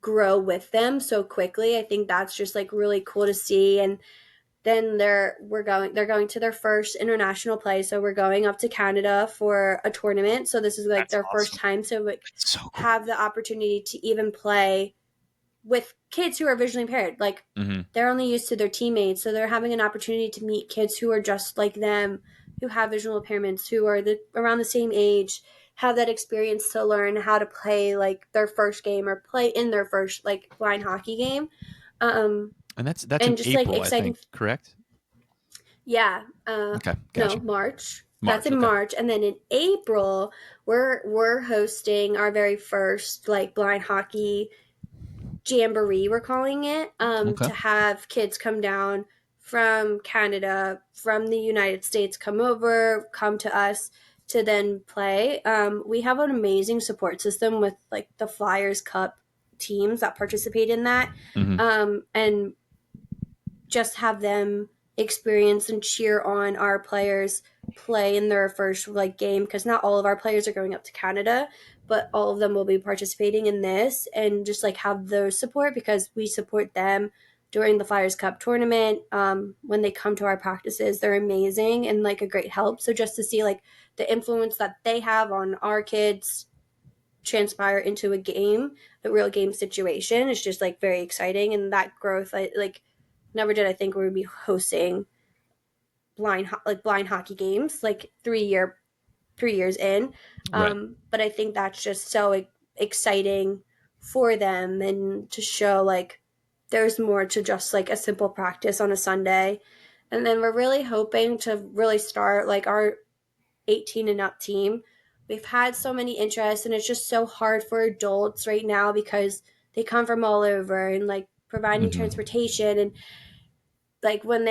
Speaker 3: grow with them so quickly. I think that's just like really cool to see. And then they're going to their first international play, so we're going up to Canada for a tournament, so this is like
Speaker 2: That's
Speaker 3: their first
Speaker 2: awesome.
Speaker 3: time to like
Speaker 2: That's so cool.
Speaker 3: have the opportunity to even play with kids who are visually impaired. Like
Speaker 1: Mm-hmm.
Speaker 3: they're only used to their teammates, so they're having an opportunity to meet kids who are just like them, who have visual impairments, who are around the same age, have that experience to learn how to play like their first game or play in their first like blind hockey game. Um,
Speaker 1: And that's in
Speaker 3: and just like
Speaker 1: April, I
Speaker 3: exciting.
Speaker 1: think. Correct?
Speaker 3: Yeah.
Speaker 1: Okay,
Speaker 3: No,
Speaker 1: gotcha.
Speaker 3: March. That's
Speaker 1: March.
Speaker 3: in
Speaker 1: Okay.
Speaker 3: March, and then in April, we're hosting our very first like blind hockey jamboree. We're calling it
Speaker 1: Okay.
Speaker 3: to have kids come down from Canada, from the United States, come over, come to us to then play. We have an amazing support system with like the Flyers Cup teams that participate in that,
Speaker 1: Mm-hmm.
Speaker 3: and just have them experience and cheer on our players play in their first like game, because not all of our players are going up to Canada, but all of them will be participating in this, and just like have their support because we support them during the Flyers Cup tournament. When they come to our practices, they're amazing and like a great help. So just to see like the influence that they have on our kids transpire into a game, a real game situation, is just like very exciting. And that growth, I like never did I think we would be hosting blind hockey games like 3 years in.
Speaker 1: Right.
Speaker 3: But I think that's just so exciting for them, and to show like there's more to just like a simple practice on a Sunday. And then we're really hoping to really start like our 18 and up team. We've had so many interests, and it's just so hard for adults right now because they come from all over, and like providing
Speaker 1: Mm-hmm.
Speaker 3: transportation, and like when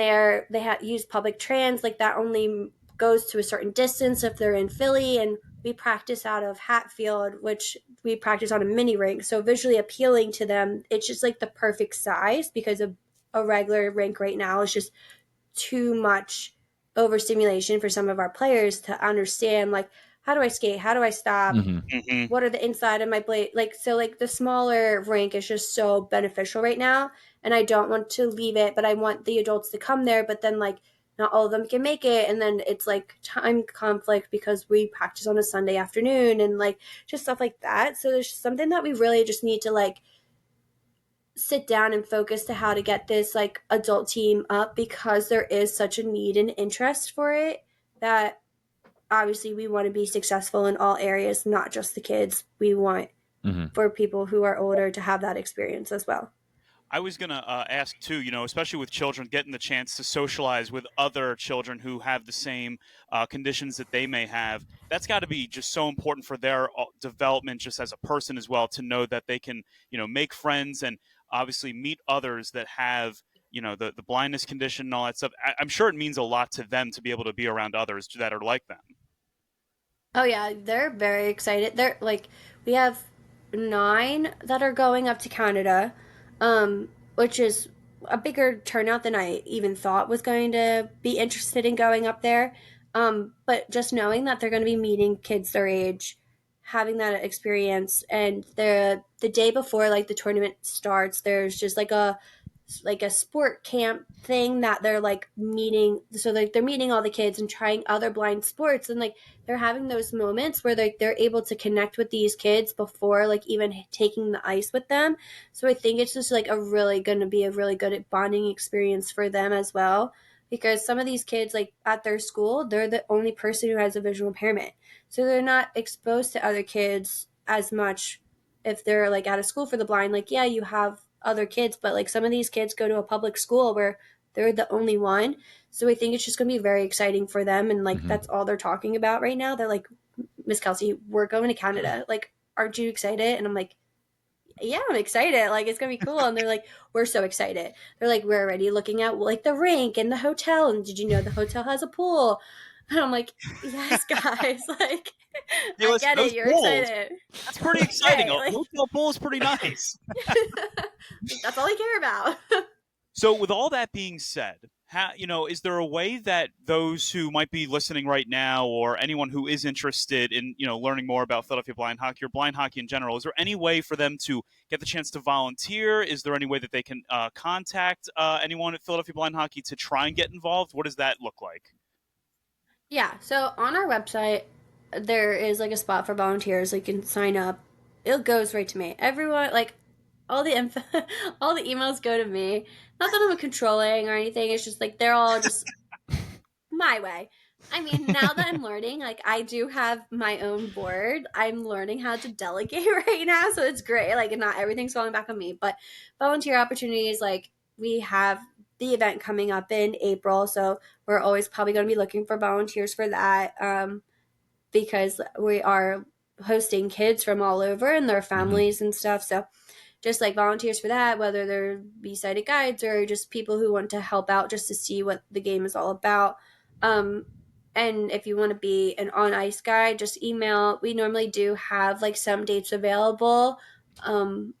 Speaker 3: use public trans, like that only goes to a certain distance if they're in Philly, and we practice out of Hatfield, which we practice on a mini rink, so visually appealing to them. It's just like the perfect size because a regular rink right now is just too much overstimulation for some of our players to understand, like, how do I skate, how do I stop,
Speaker 1: Mm-hmm.
Speaker 2: Hmm.
Speaker 3: what are the inside of my blade, like, so like the smaller rink is just so beneficial right now. And I don't want to leave it, but I want the adults to come there, but then like not all of them can make it, and then it's like time conflict because we practice on a Sunday afternoon, and like just stuff like that. So there's something that we really just need to like sit down and focus to how to get this like adult team up, because there is such a need and interest for it, that obviously we want to be successful in all areas, not just the kids. We want
Speaker 1: Mm-hmm.
Speaker 3: for people who are older to have that experience as well.
Speaker 2: I was going to ask too, especially with children getting the chance to socialize with other children who have the same conditions that they may have. That's got to be just so important for their development, just as a person as well, to know that they can, make friends and obviously meet others that have, the blindness condition and all that stuff. I'm sure it means a lot to them to be able to be around others that are like them.
Speaker 3: Oh yeah, they're very excited. They're like we have 9 that are going up to Canada, which is a bigger turnout than I even thought was going to be interested in going up there. But just knowing that they're going to be meeting kids their age, having that experience, and the day before like the tournament starts, there's just like a sport camp thing that they're like meeting, so like they're meeting all the kids and trying other blind sports, and like they're having those moments where they're able to connect with these kids before like even taking the ice with them. So I think it's just like a really going to be a really good bonding experience for them as well, because some of these kids like at their school, they're the only person who has a visual impairment, so they're not exposed to other kids as much. If they're like at a school for the blind, like yeah, you have other kids, but like some of these kids go to a public school where they're the only one. So I think it's just going to be very exciting for them. And like,
Speaker 1: Mhm.
Speaker 3: that's all they're talking about right now. They're like, Miss Kelsey, we're going to Canada. Like, aren't you excited? And I'm like, yeah, I'm excited. Like, it's gonna be cool. And they're like, we're so excited. They're like, we're already looking at like the rink and the hotel. And did you know the hotel has a pool? And I'm like, yes, guys. Like,
Speaker 2: Hey,
Speaker 3: I
Speaker 2: listen,
Speaker 3: get
Speaker 2: those
Speaker 3: it. You're
Speaker 2: pools,
Speaker 3: excited.
Speaker 2: that's pretty exciting. A
Speaker 3: Right. Like,
Speaker 2: hotel pool is pretty nice.
Speaker 3: that's all I care about.
Speaker 2: So, with all that being said, is there a way that those who might be listening right now, or anyone who is interested in, learning more about Philadelphia blind hockey or blind hockey in general, is there any way for them to get the chance to volunteer? Is there any way that they can contact anyone at Philadelphia Blind Hockey to try and get involved? What does that look like?
Speaker 3: Yeah. So on our website, there is like a spot for volunteers. Like, you can sign up. It goes right to me. Everyone, like, all the info, all the emails go to me. Not that I'm controlling or anything. It's just like they're all just my way. I mean, now that I'm learning, like, I do have my own board. I'm learning how to delegate right now, so it's great. Like, not everything's falling back on me, but volunteer opportunities, like, we have the event coming up in April, so we're always probably going to be looking for volunteers for that. Because we are hosting kids from all over and their
Speaker 1: Mhm.
Speaker 3: families and stuff. So just like volunteers for that, whether they're be-sighted guides or just people who want to help out just to see what the game is all about. Um, and if you want to be an on ice guide, just email. We normally do have like some dates available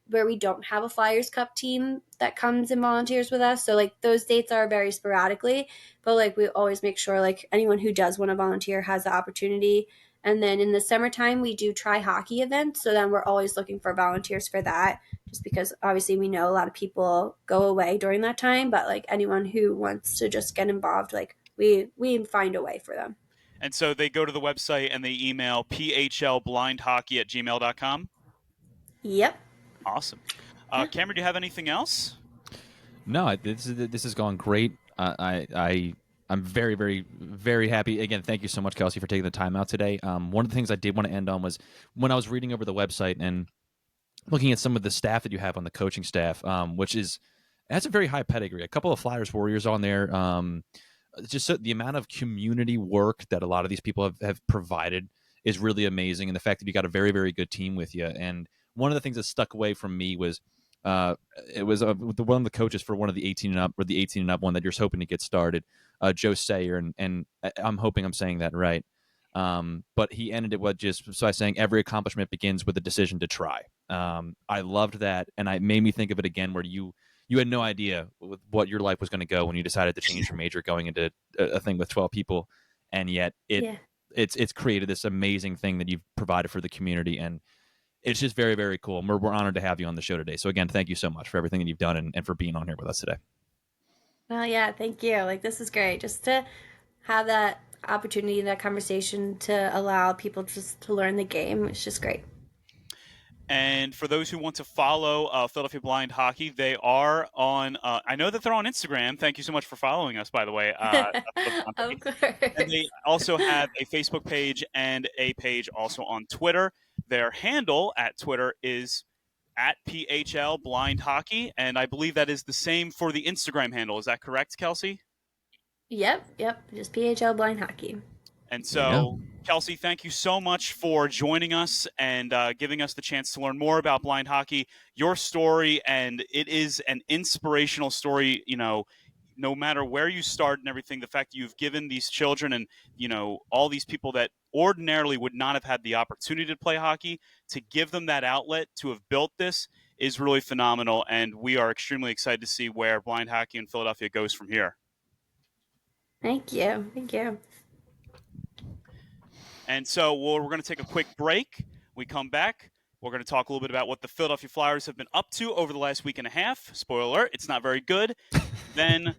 Speaker 3: where we don't have a Flyers Cup team that comes and volunteers with us. So like those dates are very sporadically, but like we always make sure like anyone who does want to volunteer has the opportunity. And then in the summertime, we do try hockey events. So then we're always looking for volunteers for that, just because obviously we know a lot of people go away during that time. But like anyone who wants to just get involved, like we find a way for them.
Speaker 2: And so they go to the website and they email phlblindhockey@gmail.com.
Speaker 3: Yep.
Speaker 2: Awesome.
Speaker 3: Yeah.
Speaker 2: Cameron, do you have anything else?
Speaker 1: No, this has gone great. I'm very, very, very happy. Again, thank you so much, Kelsey, for taking the time out today. One of the things I did want to end on was when I was reading over the website and looking at some of the staff that you have on the coaching staff, which is it has a very high pedigree. A couple of Flyers Warriors on there. Just so, the amount of community work that a lot of these people have provided is really amazing, and the fact that you got a very, very good team with you. And one of the things that stuck away from me was uh, it was one of the coaches for one of the 18 and up or the 18 and up one that you're hoping to get started, Joe Sayer, and I'm hoping I'm saying that right. But he ended it with just by saying every accomplishment begins with a decision to try. I loved that, and it made me think of it again, where you had no idea what your life was going to go when you decided to change your major going into a thing with 12 people, and yet
Speaker 3: Yeah.
Speaker 1: it's created this amazing thing that you've provided for the community, and it's just very, very cool. And we're honored to have you on the show today. So again, thank you so much for everything that you've done and for being on here with us today.
Speaker 3: Well, yeah. Thank you. Like this is great. Just to have that opportunity, that conversation to allow people just to learn the game. It's just great.
Speaker 2: And for those who want to follow Philadelphia Blind Hockey, they are on. I know that they're on Instagram. Thank you so much for following us, by the way.
Speaker 3: Of
Speaker 2: And they
Speaker 3: course.
Speaker 2: also have a Facebook page and a page also on Twitter. Their handle at Twitter is at PHL Blind Hockey, and I believe that is the same for the Instagram handle. Is that correct, Kelsey?
Speaker 3: Yep. Yep. Just PHL blind hockey.
Speaker 2: And
Speaker 1: There you go.
Speaker 2: so, Kelsey, thank you so much for joining us and giving us the chance to learn more about blind hockey, your story, and it is an inspirational story. No matter where you start and everything, the fact that you've given these children and all these people that ordinarily would not have had the opportunity to play hockey, to give them that outlet to have built this is really phenomenal. And we are extremely excited to see where blind hockey in Philadelphia goes from here.
Speaker 3: Thank you. Thank you.
Speaker 2: And so we're going to take a quick break. We come back. We're going to talk a little bit about what the Philadelphia Flyers have been up to over the last week and a half. Spoiler alert, it's not very good. Then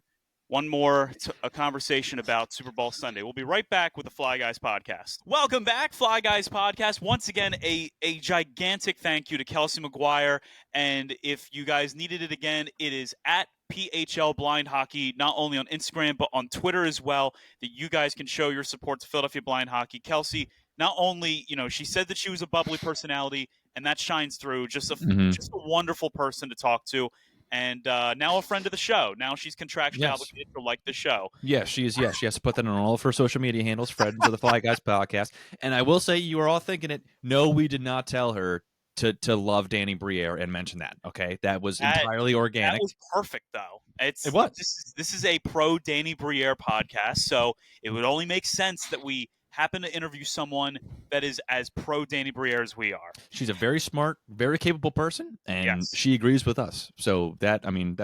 Speaker 2: one more a conversation about Super Bowl Sunday. We'll be right back with the Fly Guys podcast. Welcome back, Fly Guys podcast. Once again, a gigantic thank you to Kelsey McGuire. And if you guys needed it again, it is at PHL Blind Hockey, not only on Instagram, but on Twitter as well, that you guys can show your support to Philadelphia Blind Hockey. Kelsey, not only, she said that she was a bubbly personality, and that shines through, just a
Speaker 1: Mm-hmm.
Speaker 2: wonderful person to talk to. and now a friend of the show. Now she's contractually
Speaker 1: Yes.
Speaker 2: obligated to like the show.
Speaker 1: Yes, she is. Yes, she has to put that on all of her social media handles, friends of the Fly Guys podcast. And I will say, you are all thinking it. No, we did not tell her to love Danny Briere and mention that. Okay, that was entirely organic.
Speaker 2: That was perfect, though.
Speaker 1: It was.
Speaker 2: This is a pro Danny Briere podcast, so it would only make sense that we happen to interview someone that is as pro Danny Briere as we are.
Speaker 1: She's a very smart, very capable person, and
Speaker 2: Yes.
Speaker 1: she agrees with us. So that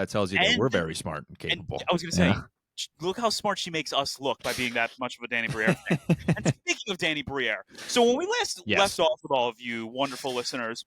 Speaker 1: tells you that we're very smart and
Speaker 2: And
Speaker 1: capable.
Speaker 2: I was going to say, look how smart she makes us look by being that much of a Danny Briere fan. And speaking of Danny Briere, so when we left off with all of you wonderful listeners,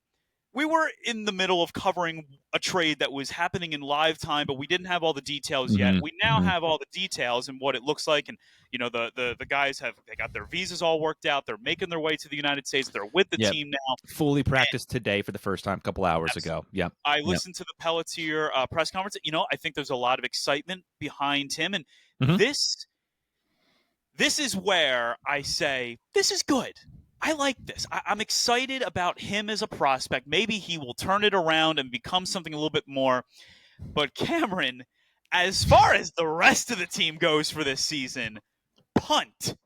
Speaker 2: we were in the middle of covering a trade that was happening in live time, but we didn't have all the details yet. We now have all the details and what it looks like, and the guys they got their visas all worked out. They're making their way to the United States. They're with the team now. Fully
Speaker 1: practiced today for the first time a couple hours ago. Yep.
Speaker 2: I listened to the Pelletier press conference. I think there's a lot of excitement behind him, and this is where I say this is good. I like this. I'm excited about him as a prospect. Maybe he will turn it around and become something a little bit more. But Cameron, as far as the rest of the team goes for this season, punt.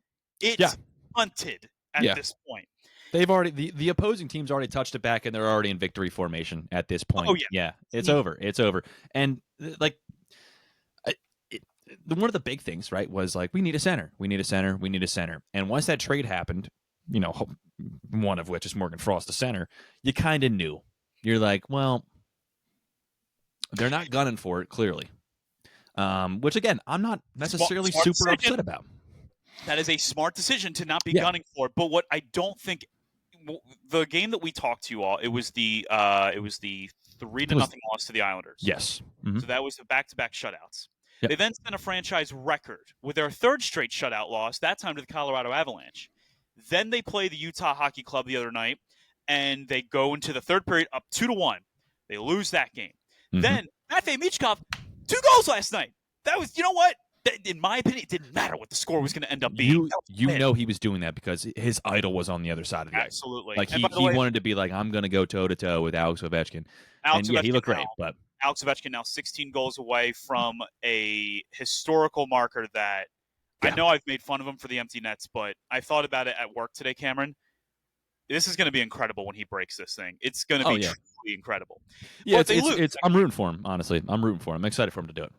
Speaker 2: It's punted at this point.
Speaker 1: They've already the opposing team's already touched it back, and they're already in victory formation at this point.
Speaker 2: Oh yeah,
Speaker 1: it's over. It's over. And one of the big things, right, was like we need a center. We need a center. We need a center. And once that trade happened, one of which is Morgan Frost, the center, you kind of knew. You're like, well, they're not gunning for it, clearly. Which, again, I'm not necessarily super upset about.
Speaker 2: That is a smart decision to not be gunning for it. But what I don't think the game that we talked to you all, it was the 3-0 loss to the Islanders.
Speaker 1: Yes.
Speaker 2: So that was the back-to-back shutouts.
Speaker 1: Yep.
Speaker 2: They then set a franchise record with their third straight shutout loss, that time to the Colorado Avalanche. Then they play the Utah Hockey Club the other night, and they go into the third period up 2-1. They lose that game. Then Matvei Michkov, 2 goals last night. That was, what? In my opinion, it didn't matter what the score was going to end up being.
Speaker 1: You know he was doing that because his idol was on the other side of the ice.
Speaker 2: Absolutely.
Speaker 1: Like he wanted to be like, I'm going to go toe-to-toe with Alex Ovechkin. He looked great. But
Speaker 2: Alex Ovechkin now 16 goals away from a historical marker that I know I've made fun of him for the empty nets, but I thought about it at work today, Cameron. This is going to be incredible when he breaks this thing. It's going to be truly incredible.
Speaker 1: Yeah, I'm rooting for him, honestly. I'm rooting for him. I'm excited for him to do it.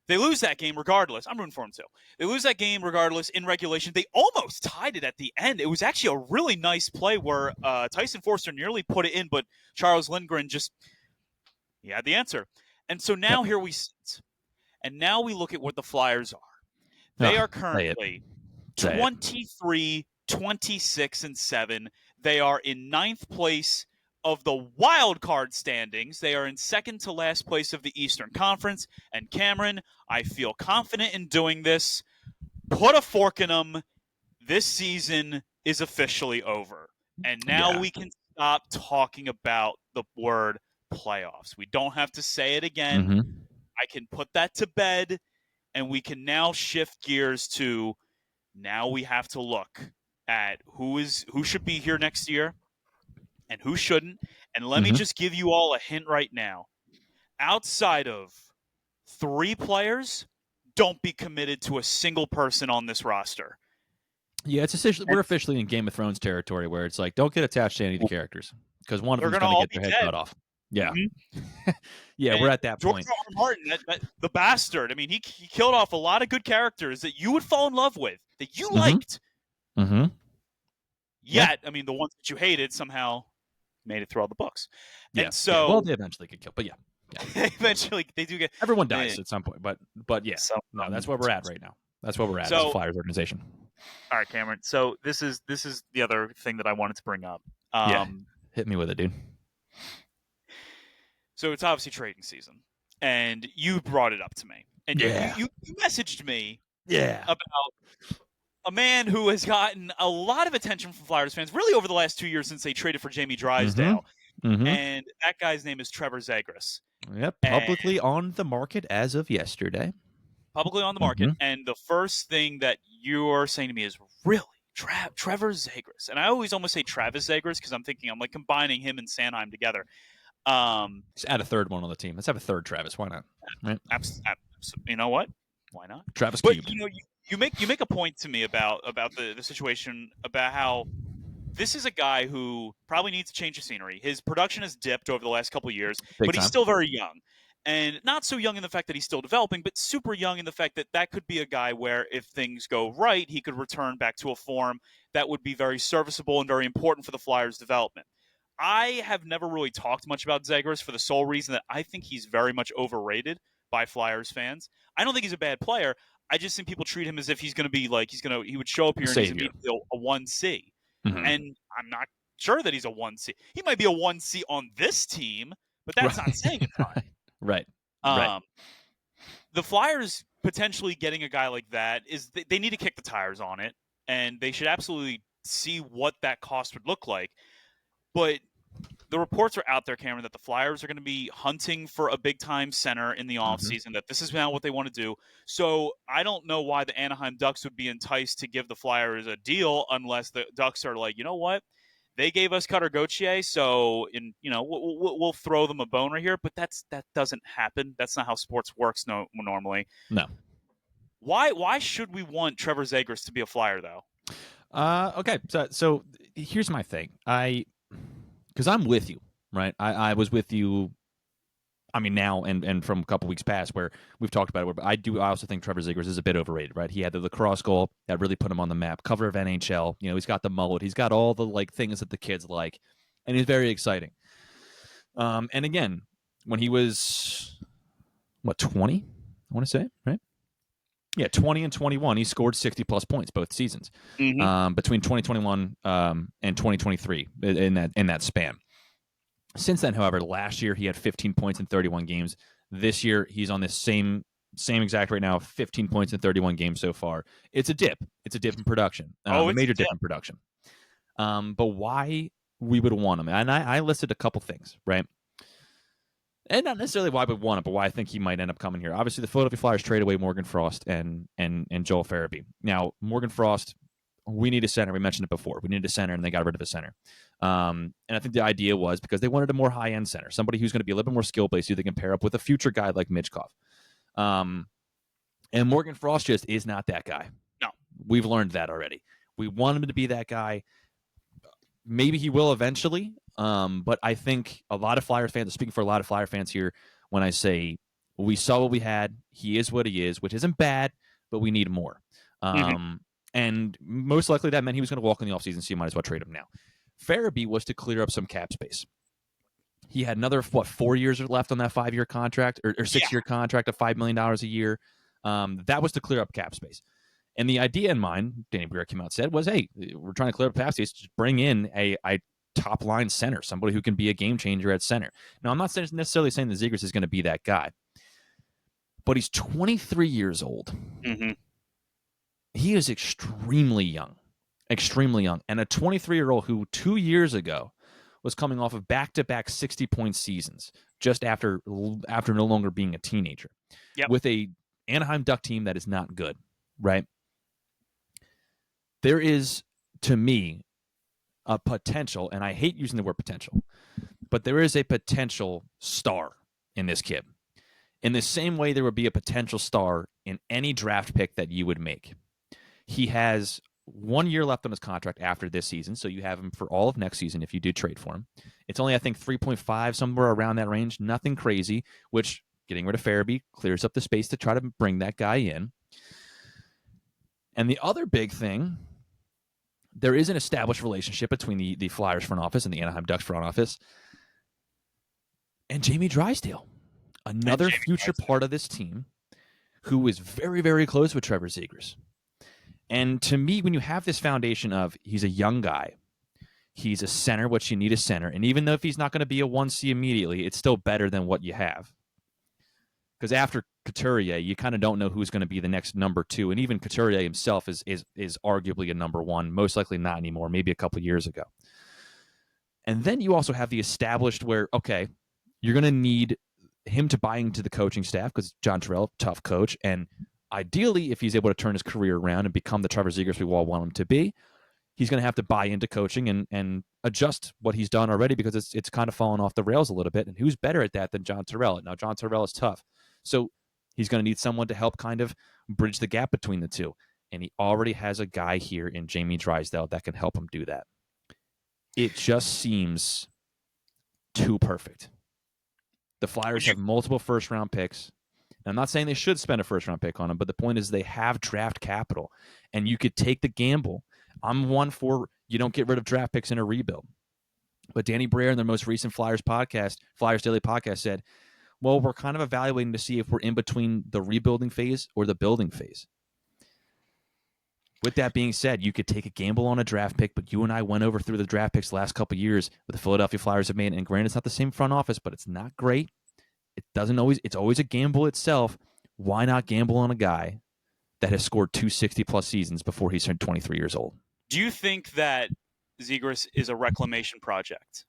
Speaker 2: They lose that game regardless. I'm rooting for them too. They lose that game regardless in regulation. They almost tied it at the end. It was actually a really nice play where Tyson Forster nearly put it in, but Charles Lindgren he had the answer. And so now here we sit. And now we look at what the Flyers are. They are currently 23, 26, and 7. They are in 9th place of the wild card standings. They are in second to last place of the Eastern Conference. And Cameron, I feel confident in doing this. Put a fork in them. This season is officially over. And now we can stop talking about the word playoffs. We don't have to say it again. I can put that to bed, and we can now shift gears to now we have to look at who should be here next year and who shouldn't. And let me just give you all a hint right now. Outside of 3 players, don't be committed to a single person on this roster.
Speaker 1: Yeah, we're officially in Game of Thrones territory where it's like, don't get attached to any of the characters because one of them's going to get their head cut off. Yeah. Yeah, we're at that point.
Speaker 2: George R. Martin, the bastard, I mean, he killed off a lot of good characters that you would fall in love with, that you liked. Yet, I mean, the ones that you hated somehow made it through all the books.
Speaker 1: Yeah.
Speaker 2: And so,
Speaker 1: well, they eventually get killed, but
Speaker 2: eventually they do get.
Speaker 1: Everyone dies at some point, but yeah. So, no, that's where we're at right now. That's where we're at as a Flyers organization.
Speaker 2: All right, Cameron. So this is the other thing that I wanted to bring up.
Speaker 1: Hit me with it, dude.
Speaker 2: So it's obviously trading season, and you brought it up to me, and you messaged me about a man who has gotten a lot of attention from Flyers fans, really over the last 2 years since they traded for Jamie Drysdale, and that guy's name is Trevor Zegras.
Speaker 1: Yep, publicly on the market as of yesterday.
Speaker 2: Publicly on the market, and the first thing that you're saying to me is, really, Trevor Zegras? And I always almost say Travis Zegras because I'm like combining him and Sanheim together.
Speaker 1: Let's add a third one on the team. Let's have a third Travis. Why not? Right?
Speaker 2: You know what? Why not?
Speaker 1: Travis
Speaker 2: But
Speaker 1: Cube.
Speaker 2: you make a point to me about the situation, about how this is a guy who probably needs to change the scenery. His production has dipped over the last couple of years,
Speaker 1: Big
Speaker 2: but he's
Speaker 1: time.
Speaker 2: still very young. And not so young in the fact that he's still developing, but super young in the fact that that could be a guy where if things go right, he could return back to a form that would be very serviceable and very important for the Flyers' development. I have never really talked much about Zegras for the sole reason that I think he's very much overrated by Flyers fans. I don't think he's a bad player. I just think people treat him as if he's going to be like he would show up here and he's immediately a 1C.
Speaker 1: Mm-hmm.
Speaker 2: And I'm not sure that he's a 1C. He might be a 1C on this team, but that's not saying a ton.
Speaker 1: Right.
Speaker 2: The Flyers potentially getting a guy like that is they need to kick the tires on it, and they should absolutely see what that cost would look like. But the reports are out there, Cameron, that the Flyers are going to be hunting for a big-time center in the offseason, that this is now what they want to do. So I don't know why the Anaheim Ducks would be enticed to give the Flyers a deal unless the Ducks are like, you know what? They gave us Cutter Gauthier, so we'll throw them a bone right here. But that doesn't happen. That's not how sports works normally.
Speaker 1: No.
Speaker 2: Why should we want Trevor Zegras to be a Flyer, though?
Speaker 1: Okay, so here's my thing. Because I'm with you, right? I was with you. I mean, now and from a couple weeks past where we've talked about it. But I also think Trevor Zegras is a bit overrated, right? He had the lacrosse goal that really put him on the map. Cover of NHL. He's got the mullet. He's got all the things that the kids like, and he's very exciting. And again, when he was 20, I want to say, right? Yeah, 20 and 21, he scored 60-plus points both seasons between 2021 and 2023 in that span. Since then, however, last year he had 15 points in 31 games. This year he's on this same exact right now, 15 points in 31 games so far. It's a dip. It's a dip in production. A major dip in production. But why we would want him? And I listed a couple things, right? And not necessarily why we want it, but why I think he might end up coming here. Obviously, the Philadelphia Flyers trade away Morgan Frost and Joel Farabee. Now, Morgan Frost, we need a center. We mentioned it before. We needed a center, and they got rid of a center. And I think the idea was because they wanted a more high-end center, somebody who's going to be a little bit more skill-based so they can pair up with a future guy like Michkov. And Morgan Frost just is not that guy.
Speaker 2: No.
Speaker 1: We've learned that already. We want him to be that guy. Maybe he will eventually, but I think a lot of Flyers fans, speaking for a lot of Flyer fans here, when I say we saw what we had, he is what he is, which isn't bad, but we need more. And most likely that meant he was going to walk in the offseason, so you might as well trade him now. Farabee was to clear up some cap space. He had another, 4 years left on that 5-year contract or 6-year contract of $5 million a year. That was to clear up cap space. And the idea in mind, Danny Briere came out and said, was, hey, we're trying to clear up cap space. Just bring in a top-line center, somebody who can be a game changer at center. Now, I'm not necessarily saying that Zegras is going to be that guy, but he's 23 years old. He is extremely young, and a 23-year-old who 2 years ago was coming off of back-to-back 60-point seasons just after no longer being a teenager, with a Anaheim Duck team that is not good, right? There is, to me, a potential, and I hate using the word potential, but there is a potential star in this kid. In the same way there would be a potential star in any draft pick that you would make. He has 1 year left on his contract after this season, so you have him for all of next season if you do trade for him. It's only, I think, 3.5, somewhere around that range. Nothing crazy, which getting rid of Farabee clears up the space to try to bring that guy in. And the other big thing, there is an established relationship between the Flyers front office and the Anaheim Ducks front office and Jamie Drysdale, another future part of this team who is very, very close with Trevor Zegras. And to me, when you have this foundation of he's a young guy, he's a center, which you need a center, and even though if he's not going to be a 1C immediately, it's still better than what you have. Because after Couturier, you kind of don't know who's going to be the next number 2, and even Couturier himself is arguably a number 1, most likely not anymore, maybe a couple years ago. And then you also have the established where, okay, you're going to need him to buy into the coaching staff because John Tortorella, tough coach, and ideally, if he's able to turn his career around and become the Trevor Zegras we all want him to be, he's going to have to buy into coaching and adjust what he's done already, because it's kind of fallen off the rails a little bit. And who's better at that than John Tortorella? Now, John Tortorella is tough. So he's going to need someone to help kind of bridge the gap between the two. And he already has a guy here in Jamie Drysdale that can help him do that. It just seems too perfect. The Flyers have multiple first-round picks. And I'm not saying they should spend a first-round pick on him, but the point is they have draft capital, and you could take the gamble. I'm one for you don't get rid of draft picks in a rebuild. But Danny Briere in their most recent Flyers Daily podcast, said, well, we're kind of evaluating to see if we're in between the rebuilding phase or the building phase. With that being said, you could take a gamble on a draft pick, but you and I went over through the draft picks the last couple of years that the Philadelphia Flyers have made, and granted, it's not the same front office, but it's not great. It's always a gamble itself. Why not gamble on a guy that has scored 260-plus seasons before he's turned 23 years old?
Speaker 2: Do you think that Zegras is a reclamation project?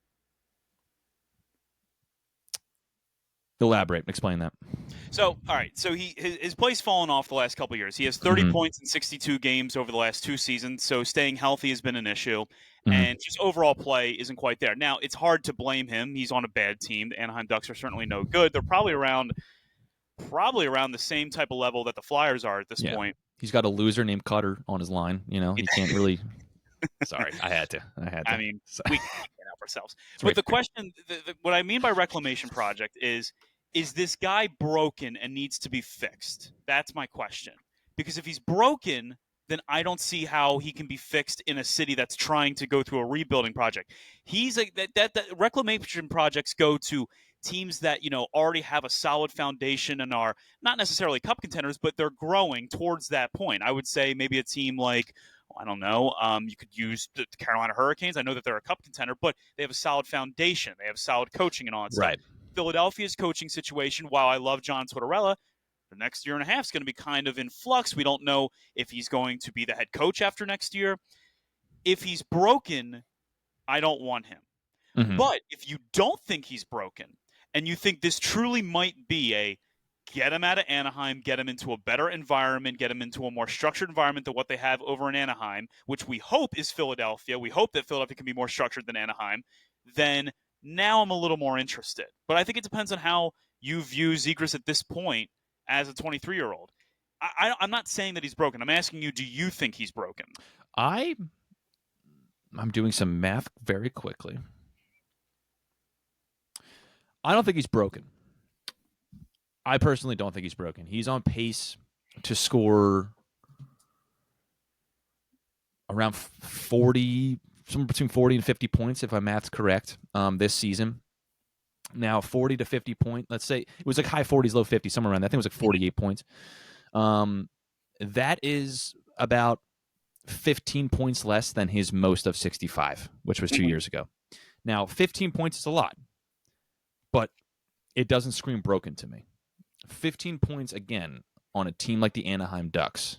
Speaker 1: Elaborate. Explain that.
Speaker 2: So, all right. So his play's fallen off the last couple of years. He has 30 points in 62 games over the last 2 seasons. So staying healthy has been an issue, and just overall play isn't quite there. Now, it's hard to blame him. He's on a bad team. The Anaheim Ducks are certainly no good. They're probably around the same type of level that the Flyers are at this point.
Speaker 1: He's got a loser named Cutter on his line. You know, he can't really. Sorry, I had to.
Speaker 2: I mean, we can't help ourselves. But the question, what I mean by reclamation project is this guy broken and needs to be fixed? That's my question. Because if he's broken, then I don't see how he can be fixed in a city that's trying to go through a rebuilding project. He's like that reclamation projects go to teams that, you know, already have a solid foundation and are not necessarily cup contenders, but they're growing towards that point. I would say maybe a team like, I don't know, you could use the Carolina Hurricanes. I know that they're a cup contender, but they have a solid foundation. They have solid coaching and all that stuff.
Speaker 1: Right.
Speaker 2: Philadelphia's coaching situation, while I love John Tortorella, the next year and a half is going to be kind of in flux. We don't know if he's going to be the head coach after next year. If he's broken, I don't want him. Mm-hmm. But if you don't think he's broken and you think this truly might be a get him out of Anaheim, get him into a better environment, get him into a more structured environment than what they have over in Anaheim, which we hope is Philadelphia. We hope that Philadelphia can be more structured than Anaheim. Then now I'm a little more interested. But I think it depends on how you view Zegras at this point as a 23-year-old. I'm not saying that he's broken. I'm asking you, do you think he's broken?
Speaker 1: I'm doing some math very quickly. I don't think he's broken. I personally don't think he's broken. He's on pace to score around 40, somewhere between 40 and 50 points, if my math's correct, this season. Now, 40 to 50 points, let's say it was like high 40s, low 50s, somewhere around that. I think it was like 48 points. That is about 15 points less than his most of 65, which was 2 years ago. Now, 15 points is a lot, but it doesn't scream broken to me. 15 points, again, on a team like the Anaheim Ducks,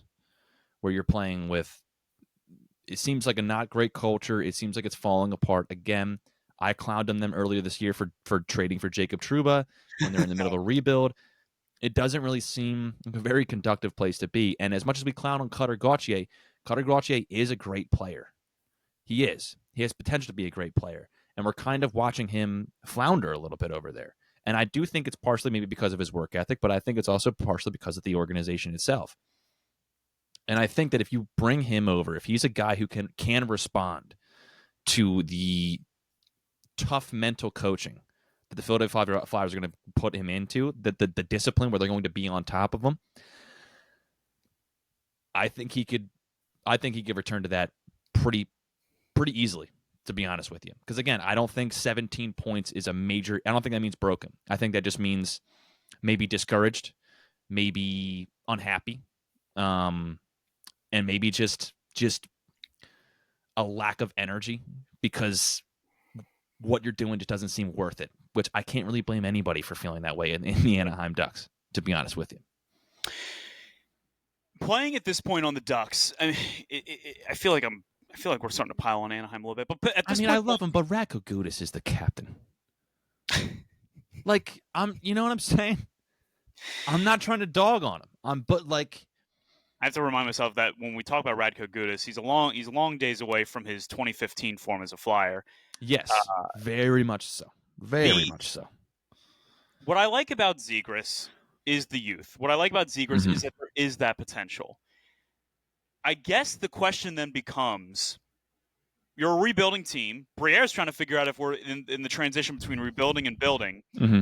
Speaker 1: where you're playing with, it seems like a not great culture. It seems like it's falling apart. Again, I clowned on them earlier this year for trading for Jacob Trouba when they're in the middle of a rebuild. It doesn't really seem like a very conductive place to be. And as much as we clown on Cutter Gauthier is a great player. He is. He has potential to be a great player. And we're kind of watching him flounder a little bit over there. And I do think it's partially maybe because of his work ethic, but I think it's also partially because of the organization itself. And I think that if you bring him over, if he's a guy who can respond to the tough mental coaching that the Philadelphia Flyers are going to put him into, the discipline where they're going to be on top of him, I think he could return to that pretty easily, to be honest with you. Because again, I don't think 17 points is a major, I don't think that means broken. I think that just means maybe discouraged, maybe unhappy, and maybe just a lack of energy because what you're doing just doesn't seem worth it, which I can't really blame anybody for feeling that way in the Anaheim Ducks, to be honest with you.
Speaker 2: Playing at this point on the Ducks, I mean, I feel like we're starting to pile on Anaheim a little bit. But at this point,
Speaker 1: I love him, but Radko Gudas is the captain. You know what I'm saying? I'm not trying to dog on him. But
Speaker 2: I have to remind myself that when we talk about Radko Gudas, he's a long days away from his 2015 form as a Flyer.
Speaker 1: Yes, very much so. Very much so.
Speaker 2: What I like about Zegras is the youth. What I like about Zegras is that there is that potential. I guess the question then becomes, you're a rebuilding team. Briere's trying to figure out if we're in the transition between rebuilding and building.
Speaker 1: Mm-hmm.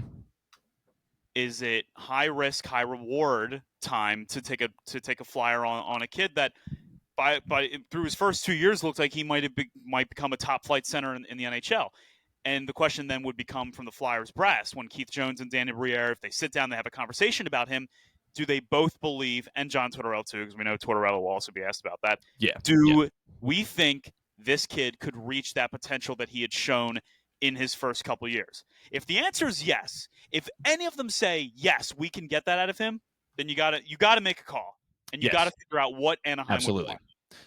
Speaker 2: Is it high risk, high reward time to take a flyer on a kid that by through his first 2 years looked like he might become a top flight center in the NHL? And the question then would become from the Flyers brass when Keith Jones and Danny Briere, if they sit down, they have a conversation about him. Do they both believe, and John Tortorella too, because we know Tortorella will also be asked about that.
Speaker 1: Yeah.
Speaker 2: Do we think this kid could reach that potential that he had shown in his first couple years? If the answer is yes, if any of them say yes, we can get that out of him, then you gotta make a call, and you gotta figure out what Anaheim would want.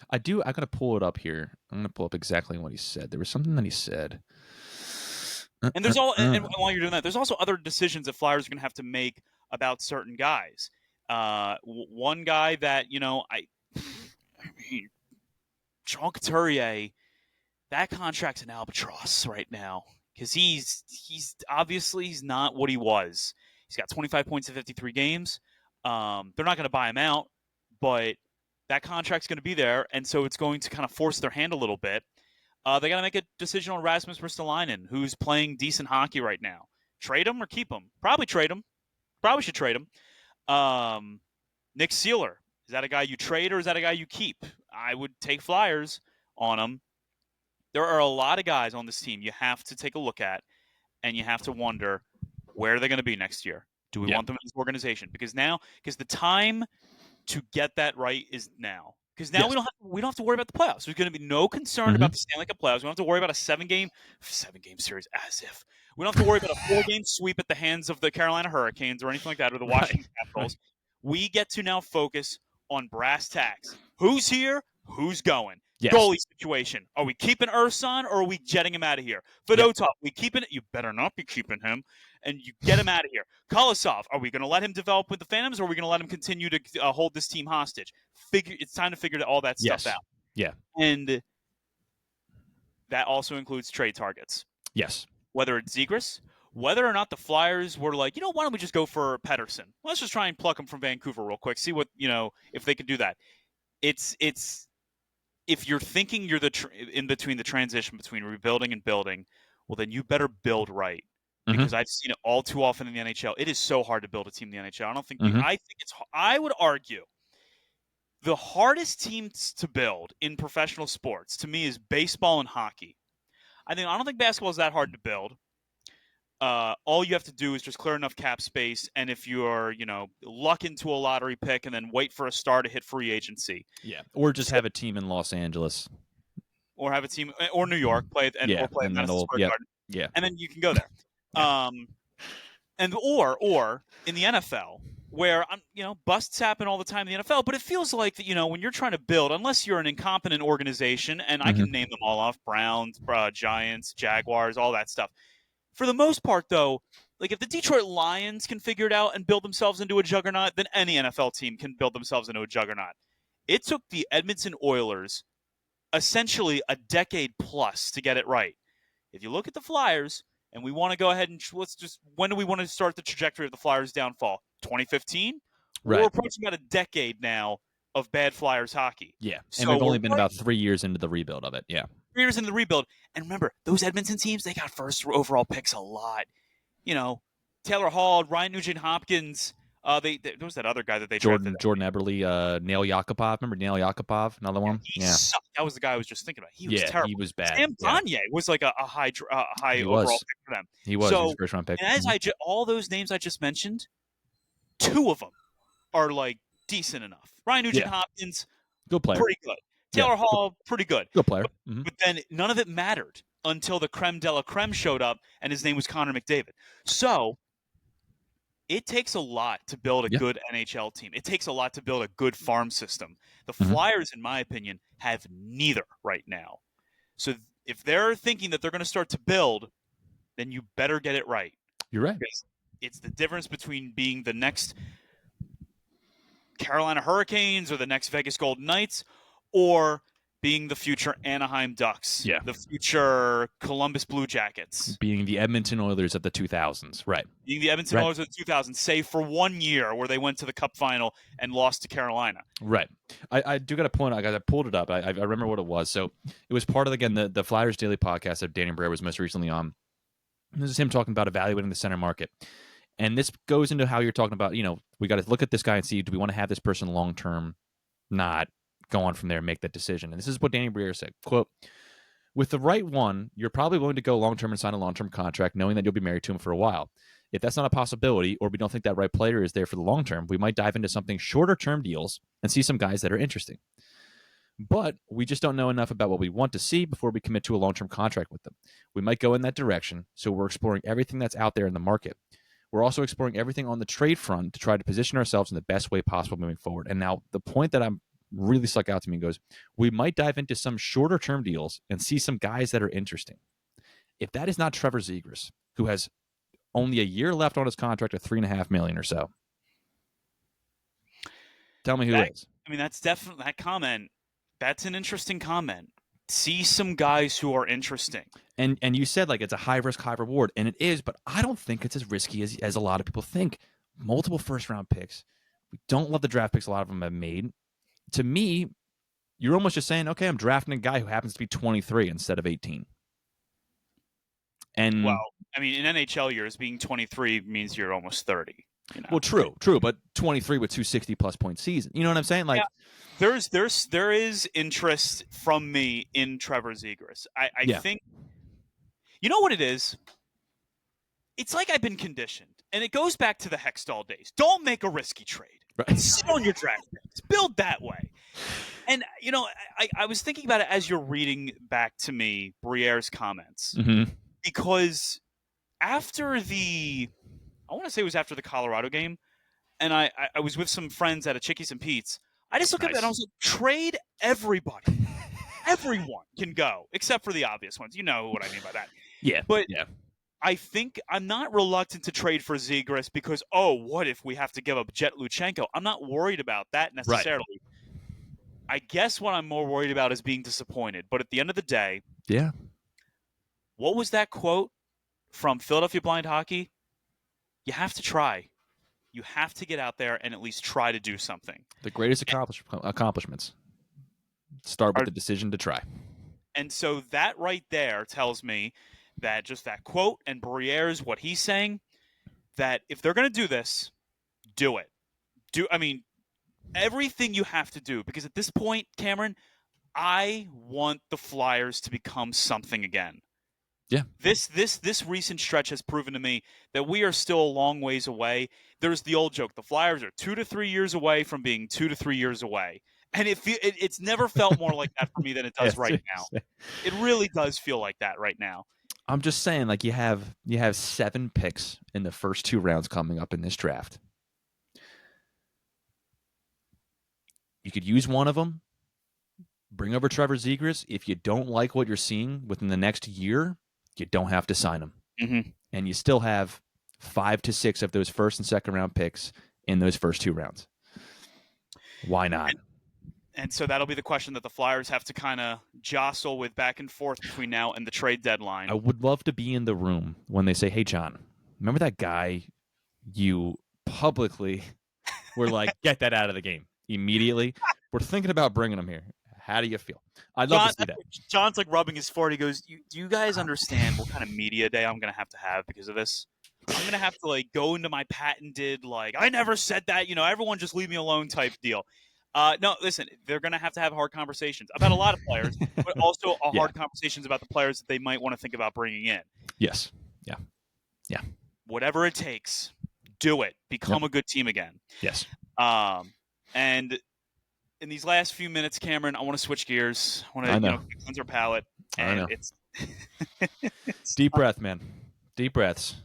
Speaker 1: I gotta pull it up here. I'm gonna pull up exactly what he said. There was something that he said.
Speaker 2: And there's and while you're doing that, there's also other decisions that Flyers are gonna have to make about certain guys. One guy that Jean Couturier, that contract's an albatross right now because he's obviously he's not what he was. He's got 25 points in 53 games. They're not going to buy him out, but that contract's going to be there, and so it's going to kind of force their hand a little bit. They got to make a decision on Rasmus Ristolainen, who's playing decent hockey right now. Trade him or keep him? Probably trade him. Probably should trade him. Nick Seeler, is that a guy you trade or is that a guy you keep? I would take Flyers on him. There are a lot of guys on this team you have to take a look at, and you have to wonder where are they going to be next year. Do we want them in this organization? Because the time to get that right is now. Because now we don't have to worry about the playoffs. There's going to be no concern about the Stanley Cup playoffs. We don't have to worry about a seven game series, as if. We don't have to worry about a 4-game sweep at the hands of the Carolina Hurricanes or anything like that, or the Washington Capitals. Right. We get to now focus on brass tacks. Who's here? Who's going? Yes. Goalie situation. Are we keeping Urson or are we jetting him out of here? Fedotov, we keeping it? You better not be keeping him. And you get him out of here. Kolosov, are we going to let him develop with the Phantoms or are we going to let him continue to hold this team hostage? It's time to figure all that stuff out.
Speaker 1: Yeah.
Speaker 2: And that also includes trade targets.
Speaker 1: Yes. Whether
Speaker 2: it's Zegras, whether or not the Flyers were like, why don't we just go for Pettersson? Let's just try and pluck him from Vancouver real quick. See what, if they can do that. It's if you're thinking you're in between the transition between rebuilding and building, well, then you better build right. Because I've seen it all too often in the NHL. It is so hard to build a team in the NHL. I would argue the hardest teams to build in professional sports to me is baseball and hockey. I don't think basketball is that hard to build. All you have to do is just clear enough cap space, and if you're, luck into a lottery pick and then wait for a star to hit free agency.
Speaker 1: Yeah, or just have a team in Los Angeles.
Speaker 2: Or have a team, or New York, play at Madison Square Garden.
Speaker 1: Yeah.
Speaker 2: And then you can go there. Or in the NFL, where busts happen all the time in the NFL, but it feels like that when you're trying to build, unless you're an incompetent organization, and I can name them all off: Browns, Giants, Jaguars, all that stuff. For the most part, though, like if the Detroit Lions can figure it out and build themselves into a juggernaut, then any NFL team can build themselves into a juggernaut. It took the Edmonton Oilers essentially a decade plus to get it right. If you look at the Flyers, and we want to go ahead and when do we want to start the trajectory of the Flyers' downfall? 2015?
Speaker 1: Right.
Speaker 2: We're approaching about a decade now of bad Flyers hockey.
Speaker 1: Yeah, and we've only been about 3 years into the rebuild of it. Yeah.
Speaker 2: 3 years into the rebuild. And remember, those Edmonton teams, they got first overall picks a lot. Taylor Hall, Ryan Nugent-Hopkins. There was that other guy that they
Speaker 1: Jordan Eberle, Nail Yakupov. Remember Nail Yakupov? Another one?
Speaker 2: Yeah. That was the guy I was just thinking about. He was terrible.
Speaker 1: He was bad.
Speaker 2: Sam Gagne was like a high overall pick for them.
Speaker 1: He was. He was first round pick.
Speaker 2: And as all those names I just mentioned, 2 of them are like decent enough. Ryan Nugent-Hopkins,
Speaker 1: good player.
Speaker 2: Pretty good. Taylor Hall, pretty good.
Speaker 1: Good player.
Speaker 2: But then none of it mattered until the creme de la creme showed up, and his name was Connor McDavid. So it takes a lot to build a good NHL team. It takes a lot to build a good farm system. The Flyers, in my opinion, have neither right now. So if they're thinking that they're going to start to build, then you better get it right.
Speaker 1: You're right.
Speaker 2: Because it's the difference between being the next Carolina Hurricanes or the next Vegas Golden Knights, or being the future Anaheim Ducks, the future Columbus Blue Jackets,
Speaker 1: being the Edmonton Oilers of the 2000s, right?
Speaker 2: Being the Edmonton Oilers of the 2000s, save for 1 year where they went to the Cup final and lost to Carolina.
Speaker 1: Right. I do got a point. I pulled it up. I remember what it was. So it was part of, again, the Flyers Daily podcast that Danny Briere was most recently on. This is him talking about evaluating the center market. And this goes into how you're talking about, we got to look at this guy and see, do we want to have this person long term, not go on from there and make that decision. And this is what Danny Briere said, quote, "With the right one, you're probably willing to go long-term and sign a long-term contract knowing that you'll be married to him for a while. If that's not a possibility, or we don't think that right player is there for the long term, we might dive into something shorter-term deals and see some guys that are interesting. But we just don't know enough about what we want to see before we commit to a long-term contract with them. We might go in that direction, so we're exploring everything that's out there in the market. We're also exploring everything on the trade front to try to position ourselves in the best way possible moving forward." And now the point that I'm really stuck out to me and goes, we might dive into some shorter term deals and see some guys that are interesting. If that is not Trevor Zegras, who has only a year left on his contract of $3.5 million or so, tell me who is.
Speaker 2: I mean, that's definitely that comment. That's an interesting comment. See some guys who are interesting.
Speaker 1: And you said like it's a high risk, high reward, and it is, but I don't think it's as risky as a lot of people think. Multiple first round picks. We don't love the draft picks a lot of them have made. To me, you're almost just saying, okay, I'm drafting a guy who happens to be 23 instead of 18. And
Speaker 2: well, I mean, in NHL years, being 23 means you're almost 30.
Speaker 1: Well, true, but 23 with 260-plus point season. You know what I'm saying? Like,
Speaker 2: yeah. There is interest from me in Trevor Zegras. I think, you know what it is? It's like I've been conditioned, and it goes back to the Hextall days. Don't make a risky trade. Right. Sit on your draft picks. Build that way. And, I was thinking about it as you're reading back to me Briere's comments. Because after I want to say it was after the Colorado game, and I was with some friends at a Chickies and Pete's. I just looked up and I was like, trade everybody. Everyone can go, except for the obvious ones. You know what I mean by that.
Speaker 1: Yeah.
Speaker 2: But I think I'm not reluctant to trade for Zegras because, what if we have to give up Jet Luchenko? I'm not worried about that necessarily. Right. I guess what I'm more worried about is being disappointed. But at the end of the day, what was that quote from Philadelphia Blind Hockey? You have to try. You have to get out there and at least try to do something.
Speaker 1: The greatest accomplishments start with the decision to try.
Speaker 2: And so that right there tells me that just that quote and Briere's what he's saying, that if they're going to do this, do it. Everything you have to do, because at this point, Cameron, I want the Flyers to become something again.
Speaker 1: Yeah.
Speaker 2: This recent stretch has proven to me that we are still a long ways away. There's the old joke: the Flyers are 2 to 3 years away from being 2 to 3 years away, and it's never felt more like that for me than it does right now. It really does feel like that right now.
Speaker 1: I'm just saying, like, you have 7 picks in the first 2 rounds coming up in this draft. You could use one of them. Bring over Trevor Zegras. If you don't like what you're seeing within the next year, you don't have to sign him.
Speaker 2: Mm-hmm.
Speaker 1: And you still have 5 to 6 of those first and second round picks in those first 2 rounds. Why not?
Speaker 2: And so that'll be the question that the Flyers have to kind of jostle with back and forth between now and the trade deadline.
Speaker 1: I would love to be in the room when they say, "Hey, John, remember that guy you publicly were like, get that out of the game immediately? We're thinking about bringing him here. How do you feel?" I'd love to see that.
Speaker 2: John's like rubbing his forehead. He goes, do you guys understand what kind of media day I'm going to have because of this? I'm going to have to go into my patented, I never said that, everyone just leave me alone type deal. No, listen, they're going to have hard conversations about a lot of players, but also hard conversations about the players that they might want to think about bringing in.
Speaker 1: Yes. Yeah.
Speaker 2: Whatever it takes, do it. Become a good team again.
Speaker 1: Yes.
Speaker 2: And in these last few minutes, Cameron, I want to switch gears. I want to cleanse our palate. And
Speaker 1: I know.
Speaker 2: It's
Speaker 1: deep breath, man. Deep breaths.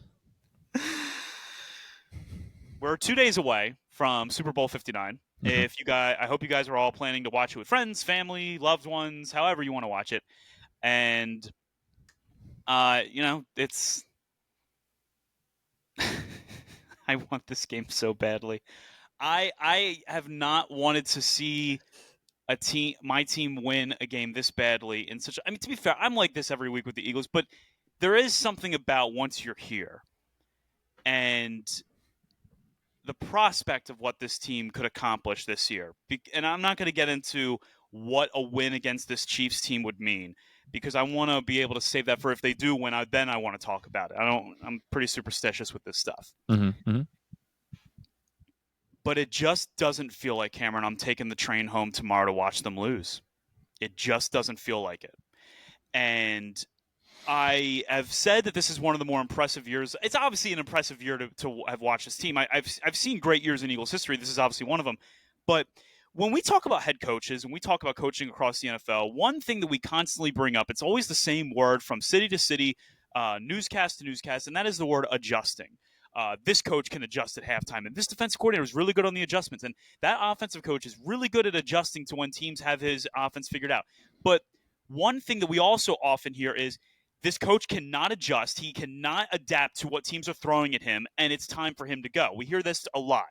Speaker 2: We're 2 days away from Super Bowl 59. Mm-hmm. I hope you guys are all planning to watch it with friends, family, loved ones, however you want to watch it. And, it's I want this game so badly. I have not wanted to see my team win a game this badly in such. I mean, to be fair, I'm like this every week with the Eagles, but there is something about once you're here and the prospect of what this team could accomplish this year. And I'm not going to get into what a win against this Chiefs team would mean because I want to be able to save that for if they do win. Then I want to talk about it. I'm pretty superstitious with this stuff. But it just doesn't feel like, Cameron, I'm taking the train home tomorrow to watch them lose. It just doesn't feel like it. And I have said that this is one of the more impressive years. It's obviously an impressive year to have watched this team. I've seen great years in Eagles history. This is obviously one of them. But when we talk about head coaches and we talk about coaching across the NFL, one thing that we constantly bring up, it's always the same word from city to city, newscast to newscast, and that is the word adjusting. This coach can adjust at halftime, and this defensive coordinator is really good on the adjustments, and that offensive coach is really good at adjusting to when teams have his offense figured out. But one thing that we also often hear is this coach cannot adjust. He cannot adapt to what teams are throwing at him, and it's time for him to go. We hear this a lot.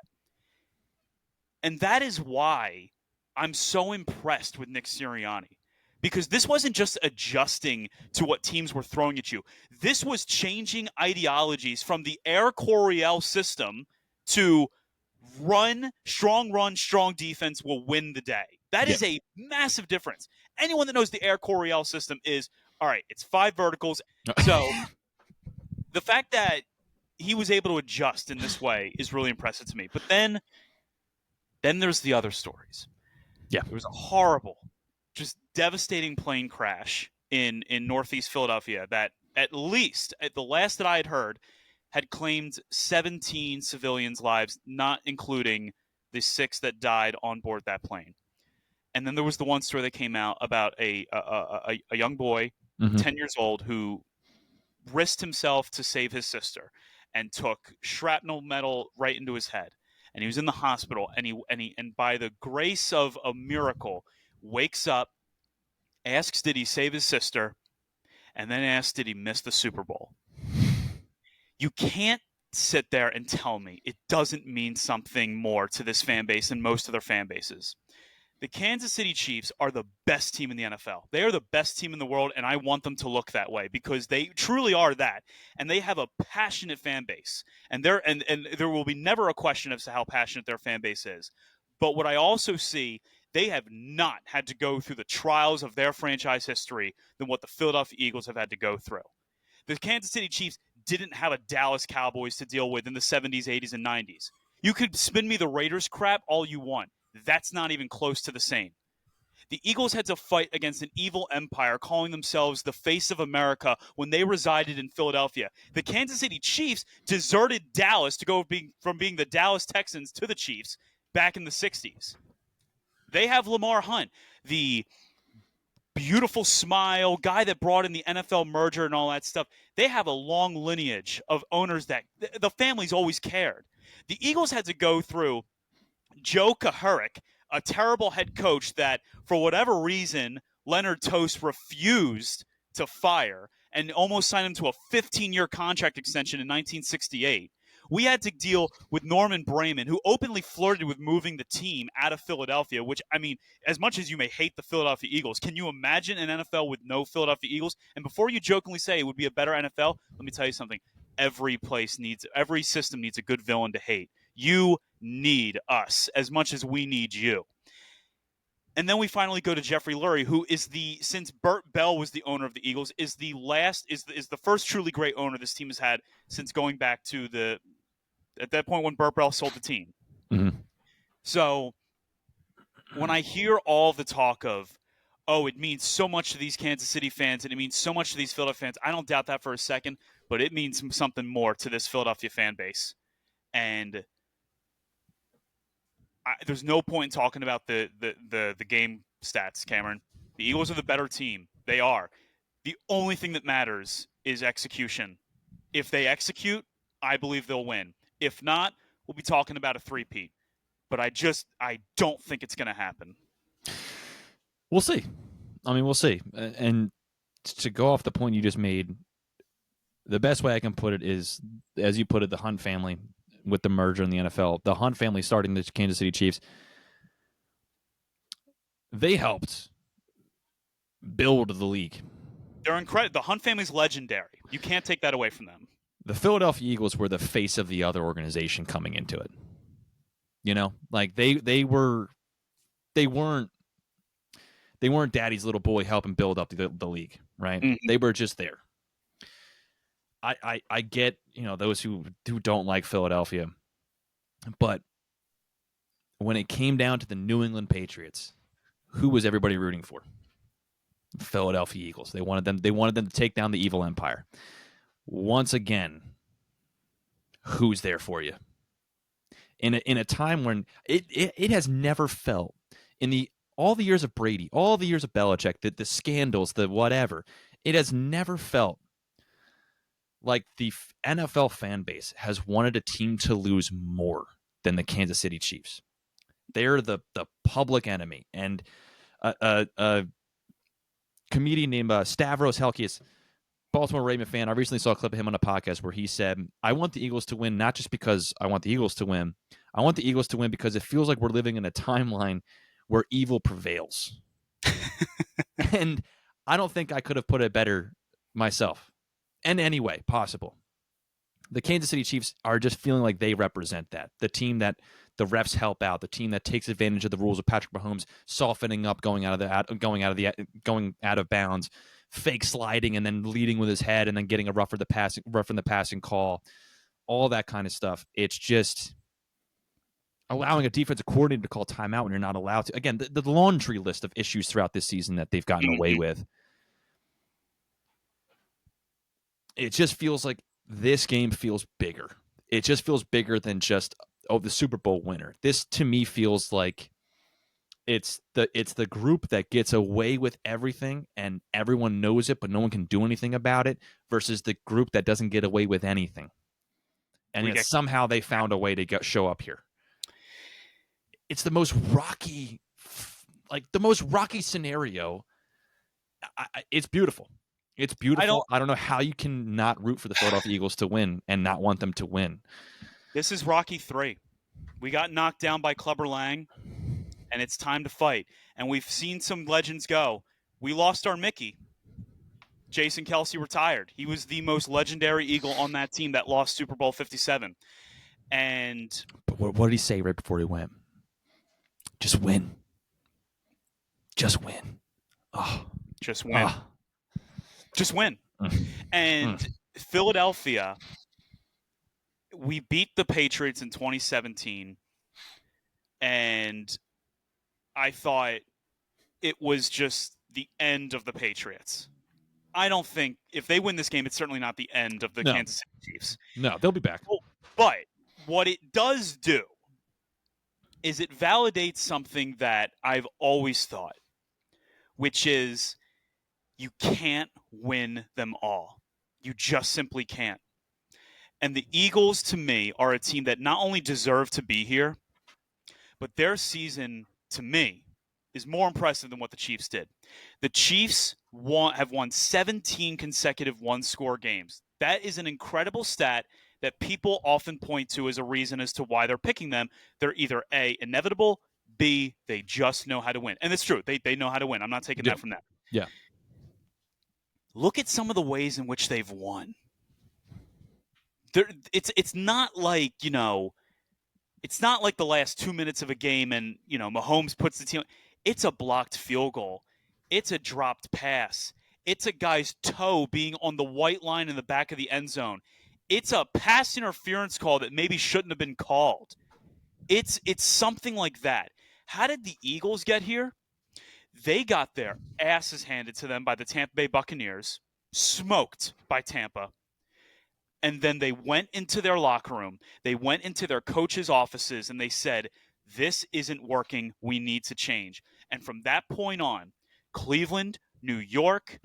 Speaker 2: And that is why I'm so impressed with Nick Sirianni. Because this wasn't just adjusting to what teams were throwing at you. This was changing ideologies from the Air Coryell system to run, strong defense will win the day. That is a massive difference. Anyone that knows the Air Coryell system is, all right, it's 5 verticals. So the fact that he was able to adjust in this way is really impressive to me. But then there's the other stories.
Speaker 1: Yeah.
Speaker 2: There was a horrible, just devastating plane crash in Northeast Philadelphia that at least, at the last that I had heard, had claimed 17 civilians' lives, not including the 6 that died on board that plane. And then there was the one story that came out about a young boy, 10 years old, who risked himself to save his sister and took shrapnel metal right into his head. And he was in the hospital, and by the grace of a miracle, wakes up, asks did he save his sister, and then asks did he miss the Super Bowl. You can't sit there and tell me it doesn't mean something more to this fan base than most of their fan bases. The Kansas City Chiefs are the best team in the NFL. They are the best team in the world, and I want them to look that way because they truly are that. And they have a passionate fan base. And there will be never a question as to how passionate their fan base is. But what I also see, they have not had to go through the trials of their franchise history than what the Philadelphia Eagles have had to go through. The Kansas City Chiefs didn't have a Dallas Cowboys to deal with in the 70s, 80s, and 90s. You could spin me the Raiders crap all you want. That's not even close to the same. The Eagles had to fight against an evil empire calling themselves the face of America when they resided in Philadelphia. The Kansas City Chiefs deserted Dallas to go from being the Dallas Texans to the Chiefs back in the 60s. They have Lamar Hunt, the beautiful smile, guy that brought in the NFL merger and all that stuff. They have a long lineage of owners that the families always cared. The Eagles had to go through Joe Kahurick, a terrible head coach that, for whatever reason, Leonard Tost refused to fire and almost signed him to a 15-year contract extension in 1968. We had to deal with Norman Brayman, who openly flirted with moving the team out of Philadelphia, which, I mean, as much as you may hate the Philadelphia Eagles, can you imagine an NFL with no Philadelphia Eagles? And before you jokingly say it would be a better NFL, let me tell you something. Every system needs a good villain to hate. You need us as much as we need you. And then we finally go to Jeffrey Lurie, who is since Burt Bell was the owner of the Eagles, is the first truly great owner this team has had since going back to at that point when Burt Bell sold the team.
Speaker 1: Mm-hmm.
Speaker 2: So when I hear all the talk of, oh, it means so much to these Kansas City fans and it means so much to these Philadelphia fans, I don't doubt that for a second, but it means something more to this Philadelphia fan base. And there's no point in talking about the game stats, Cameron. The Eagles are the better team. They are. The only thing that matters is execution. If they execute, I believe they'll win. If not, we'll be talking about a three-peat. But I don't think it's going to happen.
Speaker 1: We'll see. I mean, we'll see. And to go off the point you just made, the best way I can put it is, as you put it, the Hunt family. with the merger in the NFL. The Hunt family starting the Kansas City Chiefs, they helped build the league.
Speaker 2: They're incredible. The Hunt family's legendary. You can't take that away from them.
Speaker 1: The Philadelphia Eagles were the face of the other organization coming into it. You know, like they weren't daddy's little boy helping build up the league, right?
Speaker 2: Mm-hmm.
Speaker 1: They were just there. I get, you know, those who don't like Philadelphia, but when it came down to the New England Patriots, who was everybody rooting for? Philadelphia Eagles. They wanted them to take down the evil empire. Once again, who's there for you? In a time when it has never felt, in all the years of Brady, all the years of Belichick, the scandals, the whatever, it has never felt like the NFL fan base has wanted a team to lose more than the Kansas City Chiefs. They're the public enemy. And a comedian named Stavros Halkias, Baltimore Raven fan, I recently saw a clip of him on a podcast where he said, I want the Eagles to win not just because I want the Eagles to win. I want the Eagles to win because it feels like we're living in a timeline where evil prevails. And I don't think I could have put it better myself. In any way possible. The Kansas City Chiefs are just feeling like they represent that. The team that the refs help out, the team that takes advantage of the rules of Patrick Mahomes softening up, going out of bounds, fake sliding and then leading with his head and then getting a rough in the passing call, all that kind of stuff. It's just allowing a defensive coordinator to call timeout when you're not allowed to. Again, the laundry list of issues throughout this season that they've gotten away with. It just feels like this game feels bigger. It just feels bigger than just, the Super Bowl winner. This, to me, feels like it's the group that gets away with everything and everyone knows it, but no one can do anything about it, versus the group that doesn't get away with anything. And yet somehow they found a way to show up here. It's the most rocky scenario. It's beautiful. It's beautiful. I don't know how you can not root for the Philadelphia Eagles to win and not want them to win.
Speaker 2: This is Rocky 3. We got knocked down by Clubber Lang, and it's time to fight. And we've seen some legends go. We lost our Mickey. Jason Kelsey retired. He was the most legendary Eagle on that team that lost Super Bowl 57.
Speaker 1: But what did he say right before he went? Just win. Just win. Oh.
Speaker 2: Just win. Oh. Just win. And Philadelphia, we beat the Patriots in 2017, and I thought it was just the end of the Patriots. I don't think if they win this game, it's certainly not the end of the Kansas City Chiefs.
Speaker 1: No, they'll be back.
Speaker 2: But what it does do is it validates something that I've always thought, which is you can't win them all. You just simply can't. And the Eagles, to me, are a team that not only deserve to be here, but their season, to me, is more impressive than what the Chiefs did. The Chiefs have won 17 consecutive one-score games. That is an incredible stat that people often point to as a reason as to why they're picking them. They're either A, inevitable, B, they just know how to win. And it's true. They know how to win. I'm not taking that from them.
Speaker 1: Yeah.
Speaker 2: Look at some of the ways in which they've won. It's not like, it's not like the last 2 minutes of a game and, Mahomes puts the team. It's a blocked field goal. It's a dropped pass. It's a guy's toe being on the white line in the back of the end zone. It's a pass interference call that maybe shouldn't have been called. It's something like that. How did the Eagles get here? They got their asses handed to them by the Tampa Bay Buccaneers, smoked by Tampa, and then they went into their locker room. They went into their coaches' offices, and they said, this isn't working. We need to change. And from that point on, Cleveland, New York,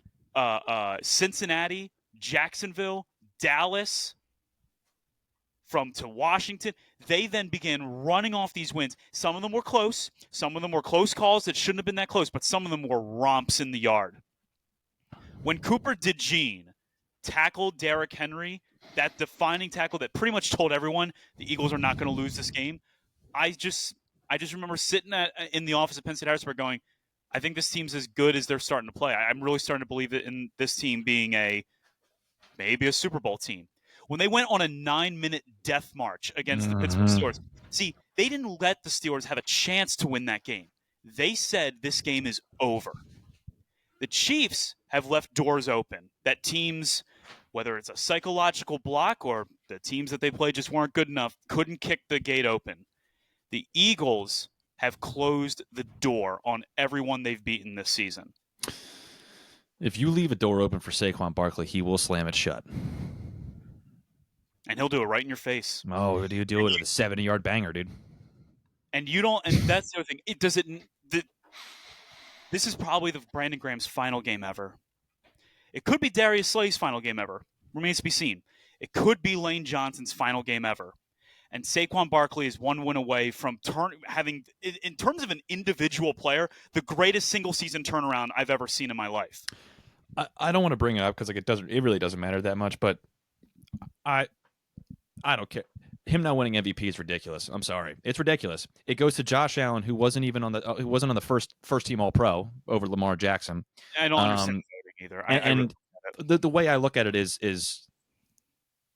Speaker 2: Cincinnati, Jacksonville, Dallas, to Washington, they then began running off these wins. Some of them were close. Some of them were close calls that shouldn't have been that close, but some of them were romps in the yard. When Cooper DeJean tackled Derrick Henry that defining tackle that pretty much told everyone the Eagles are not going to lose this game. I just remember sitting in the office at Penn State Harrisburg going, I think this team's as good as they're starting to play. I'm really starting to believe in this team being maybe a Super Bowl team. When they went on a 9-minute death march against the Pittsburgh Steelers, see, they didn't let the Steelers have a chance to win that game. They said this game is over. The Chiefs have left doors open that teams, whether it's a psychological block or the teams that they played just weren't good enough, couldn't kick the gate open. The Eagles have closed the door on everyone they've beaten this season.
Speaker 1: If you leave a door open for Saquon Barkley, he will slam it shut.
Speaker 2: And he'll do it right in your face.
Speaker 1: Oh, he'll do it with a 70-yard banger, dude.
Speaker 2: And you don't. And that's the other thing. This is probably the Brandon Graham's final game ever. It could be Darius Slay's final game ever. Remains to be seen. It could be Lane Johnson's final game ever. And Saquon Barkley is one win away from having, in terms of an individual player, the greatest single-season turnaround I've ever seen in my life.
Speaker 1: I don't want to bring it up because it really doesn't matter that much. But I don't care. Him not winning MVP is ridiculous. I'm sorry, it's ridiculous. It goes to Josh Allen, who wasn't even on the first team All Pro over Lamar Jackson.
Speaker 2: I don't understand the voting either.
Speaker 1: The way I look at it is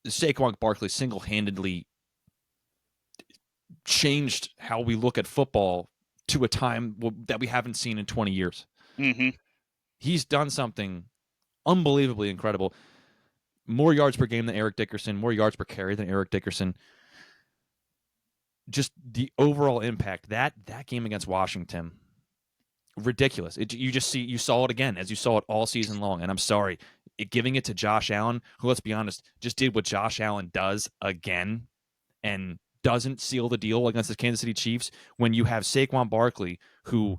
Speaker 1: Saquon Barkley single-handedly changed how we look at football to a time that we haven't seen in 20 years.
Speaker 2: Mm-hmm.
Speaker 1: He's done something unbelievably incredible. More yards per game than Eric Dickerson, more yards per carry than Eric Dickerson. Just the overall impact, that game against Washington, ridiculous. You saw it again, as you saw it all season long. And I'm sorry, giving it to Josh Allen, who, let's be honest, just did what Josh Allen does again and doesn't seal the deal against the Kansas City Chiefs when you have Saquon Barkley, who,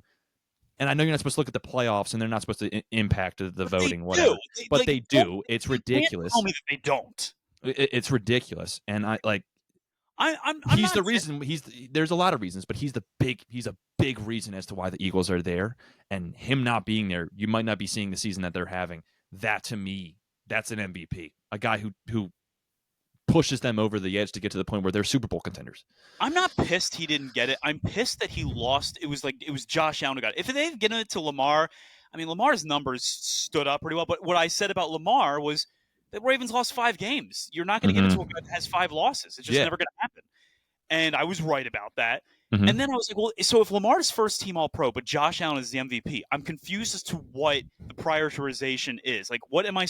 Speaker 1: and I know you're not supposed to look at the playoffs and they're not supposed to impact the voting, whatever, but they do. It's ridiculous.
Speaker 2: Tell me that they don't.
Speaker 1: It's ridiculous, and
Speaker 2: I'm
Speaker 1: he's the reason. There's a lot of reasons, but he's a big reason as to why the Eagles are there, and him not being there, you might not be seeing the season that they're having. That, to me, that's an MVP, a guy who pushes them over the edge to get to the point where they're Super Bowl contenders.
Speaker 2: I'm not pissed he didn't get it. I'm pissed that he lost. It was Josh Allen who got it. If they had given it to Lamar, I mean, Lamar's numbers stood up pretty well. But what I said about Lamar was the Ravens lost 5 games. You're not going to give it to a guy that has 5 losses. It's just never going to happen. And I was right about that. Mm-hmm. And then I was like, well, so if Lamar's first team All-Pro, but Josh Allen is the MVP, I'm confused as to what the prioritization is. Like, what am I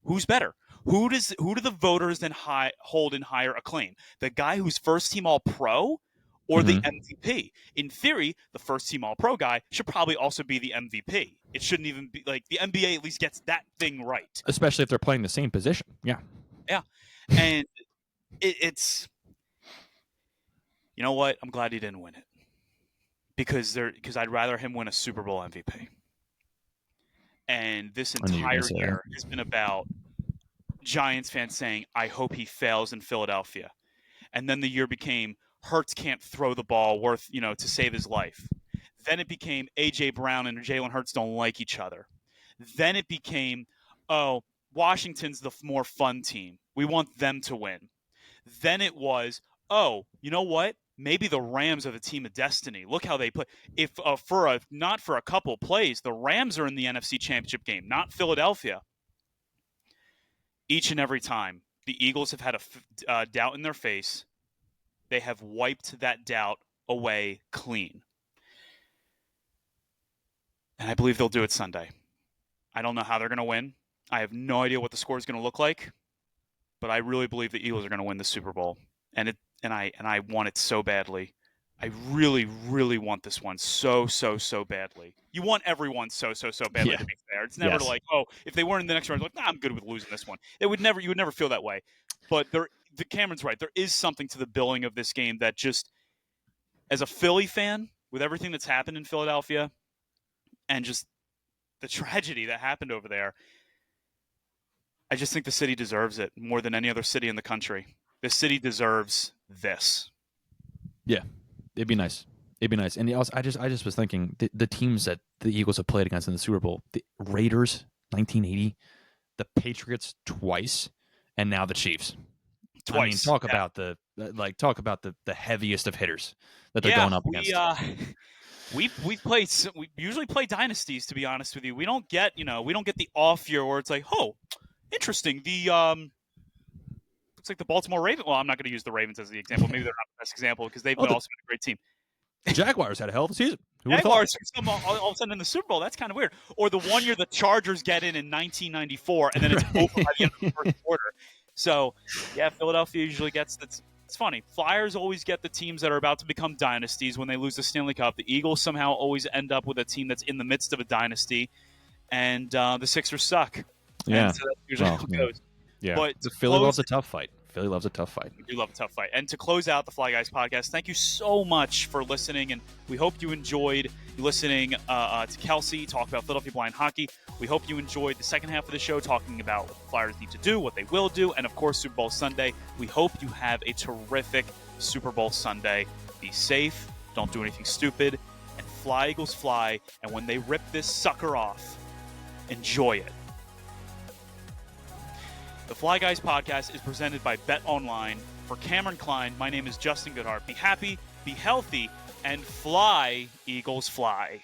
Speaker 2: who's better? Who do the voters then hold in higher acclaim? The guy who's first team All-Pro or the MVP? In theory, the first team All-Pro guy should probably also be the MVP. It shouldn't even be like the NBA at least gets that thing right.
Speaker 1: Especially if they're playing the same position. Yeah.
Speaker 2: Yeah. And it's, you know what? I'm glad he didn't win it because I'd rather him win a Super Bowl MVP. And this entire year has been about Giants fans saying, I hope he fails in Philadelphia. And then the year became Hurts can't throw the ball to save his life. Then it became A.J. Brown and Jalen Hurts don't like each other. Then it became, Washington's the more fun team. We want them to win. Then it was, you know what? Maybe the Rams are the team of destiny. Look how they play. If not for a couple plays, the Rams are in the NFC Championship game, not Philadelphia. Each and every time, the Eagles have had a doubt in their face. They have wiped that doubt away clean. And I believe they'll do it Sunday. I don't know how they're going to win. I have no idea what the score is going to look like. But I really believe the Eagles are going to win the Super Bowl. And I want it so badly. I really, really want this one so badly. You want everyone so badly to be fair. It's never like, if they weren't in the next round, like, I'm good with losing this one. You would never feel that way. But Cameron's right. There is something to the billing of this game that just, as a Philly fan, with everything that's happened in Philadelphia and just the tragedy that happened over there, I just think the city deserves it more than any other city in the country. The city deserves this. Yeah.
Speaker 1: It'd be nice. And also, I just was thinking the teams that the Eagles have played against in the Super Bowl: the Raiders, 1980, the Patriots twice, and now the Chiefs.
Speaker 2: Twice.
Speaker 1: I mean, talk about the heaviest of hitters that they're going up against.
Speaker 2: We usually play dynasties, to be honest with you. We don't get the off year where it's like, oh, interesting. Looks like the Baltimore Ravens. Well, I'm not going to use the Ravens as the example. Maybe they're not the best example because they've also been a great team.
Speaker 1: The Jaguars had a hell of a season.
Speaker 2: Jaguars all of a sudden in the Super Bowl. That's kind of weird. Or the one year the Chargers get in 1994, and then it's over by the end of the first quarter. So, yeah, Philadelphia usually gets – it's funny. Flyers always get the teams that are about to become dynasties when they lose the Stanley Cup. The Eagles somehow always end up with a team that's in the midst of a dynasty, and the Sixers suck.
Speaker 1: Yeah.
Speaker 2: And so that's usually how it goes.
Speaker 1: Yeah.
Speaker 2: But
Speaker 1: Philly loves a tough fight. Philly loves a tough fight.
Speaker 2: We do love a tough fight. And to close out the Fly Guys podcast, thank you so much for listening, and we hope you enjoyed listening to Kelsey talk about Philadelphia Blind Hockey. We hope you enjoyed the second half of the show talking about what the Flyers need to do, what they will do, and, of course, Super Bowl Sunday. We hope you have a terrific Super Bowl Sunday. Be safe. Don't do anything stupid. And fly, Eagles, fly. And when they rip this sucker off, enjoy it. The Fly Guys podcast is presented by Bet Online. For Cameron Klein, my name is Justin Goodhart. Be happy, be healthy, and fly, Eagles, fly.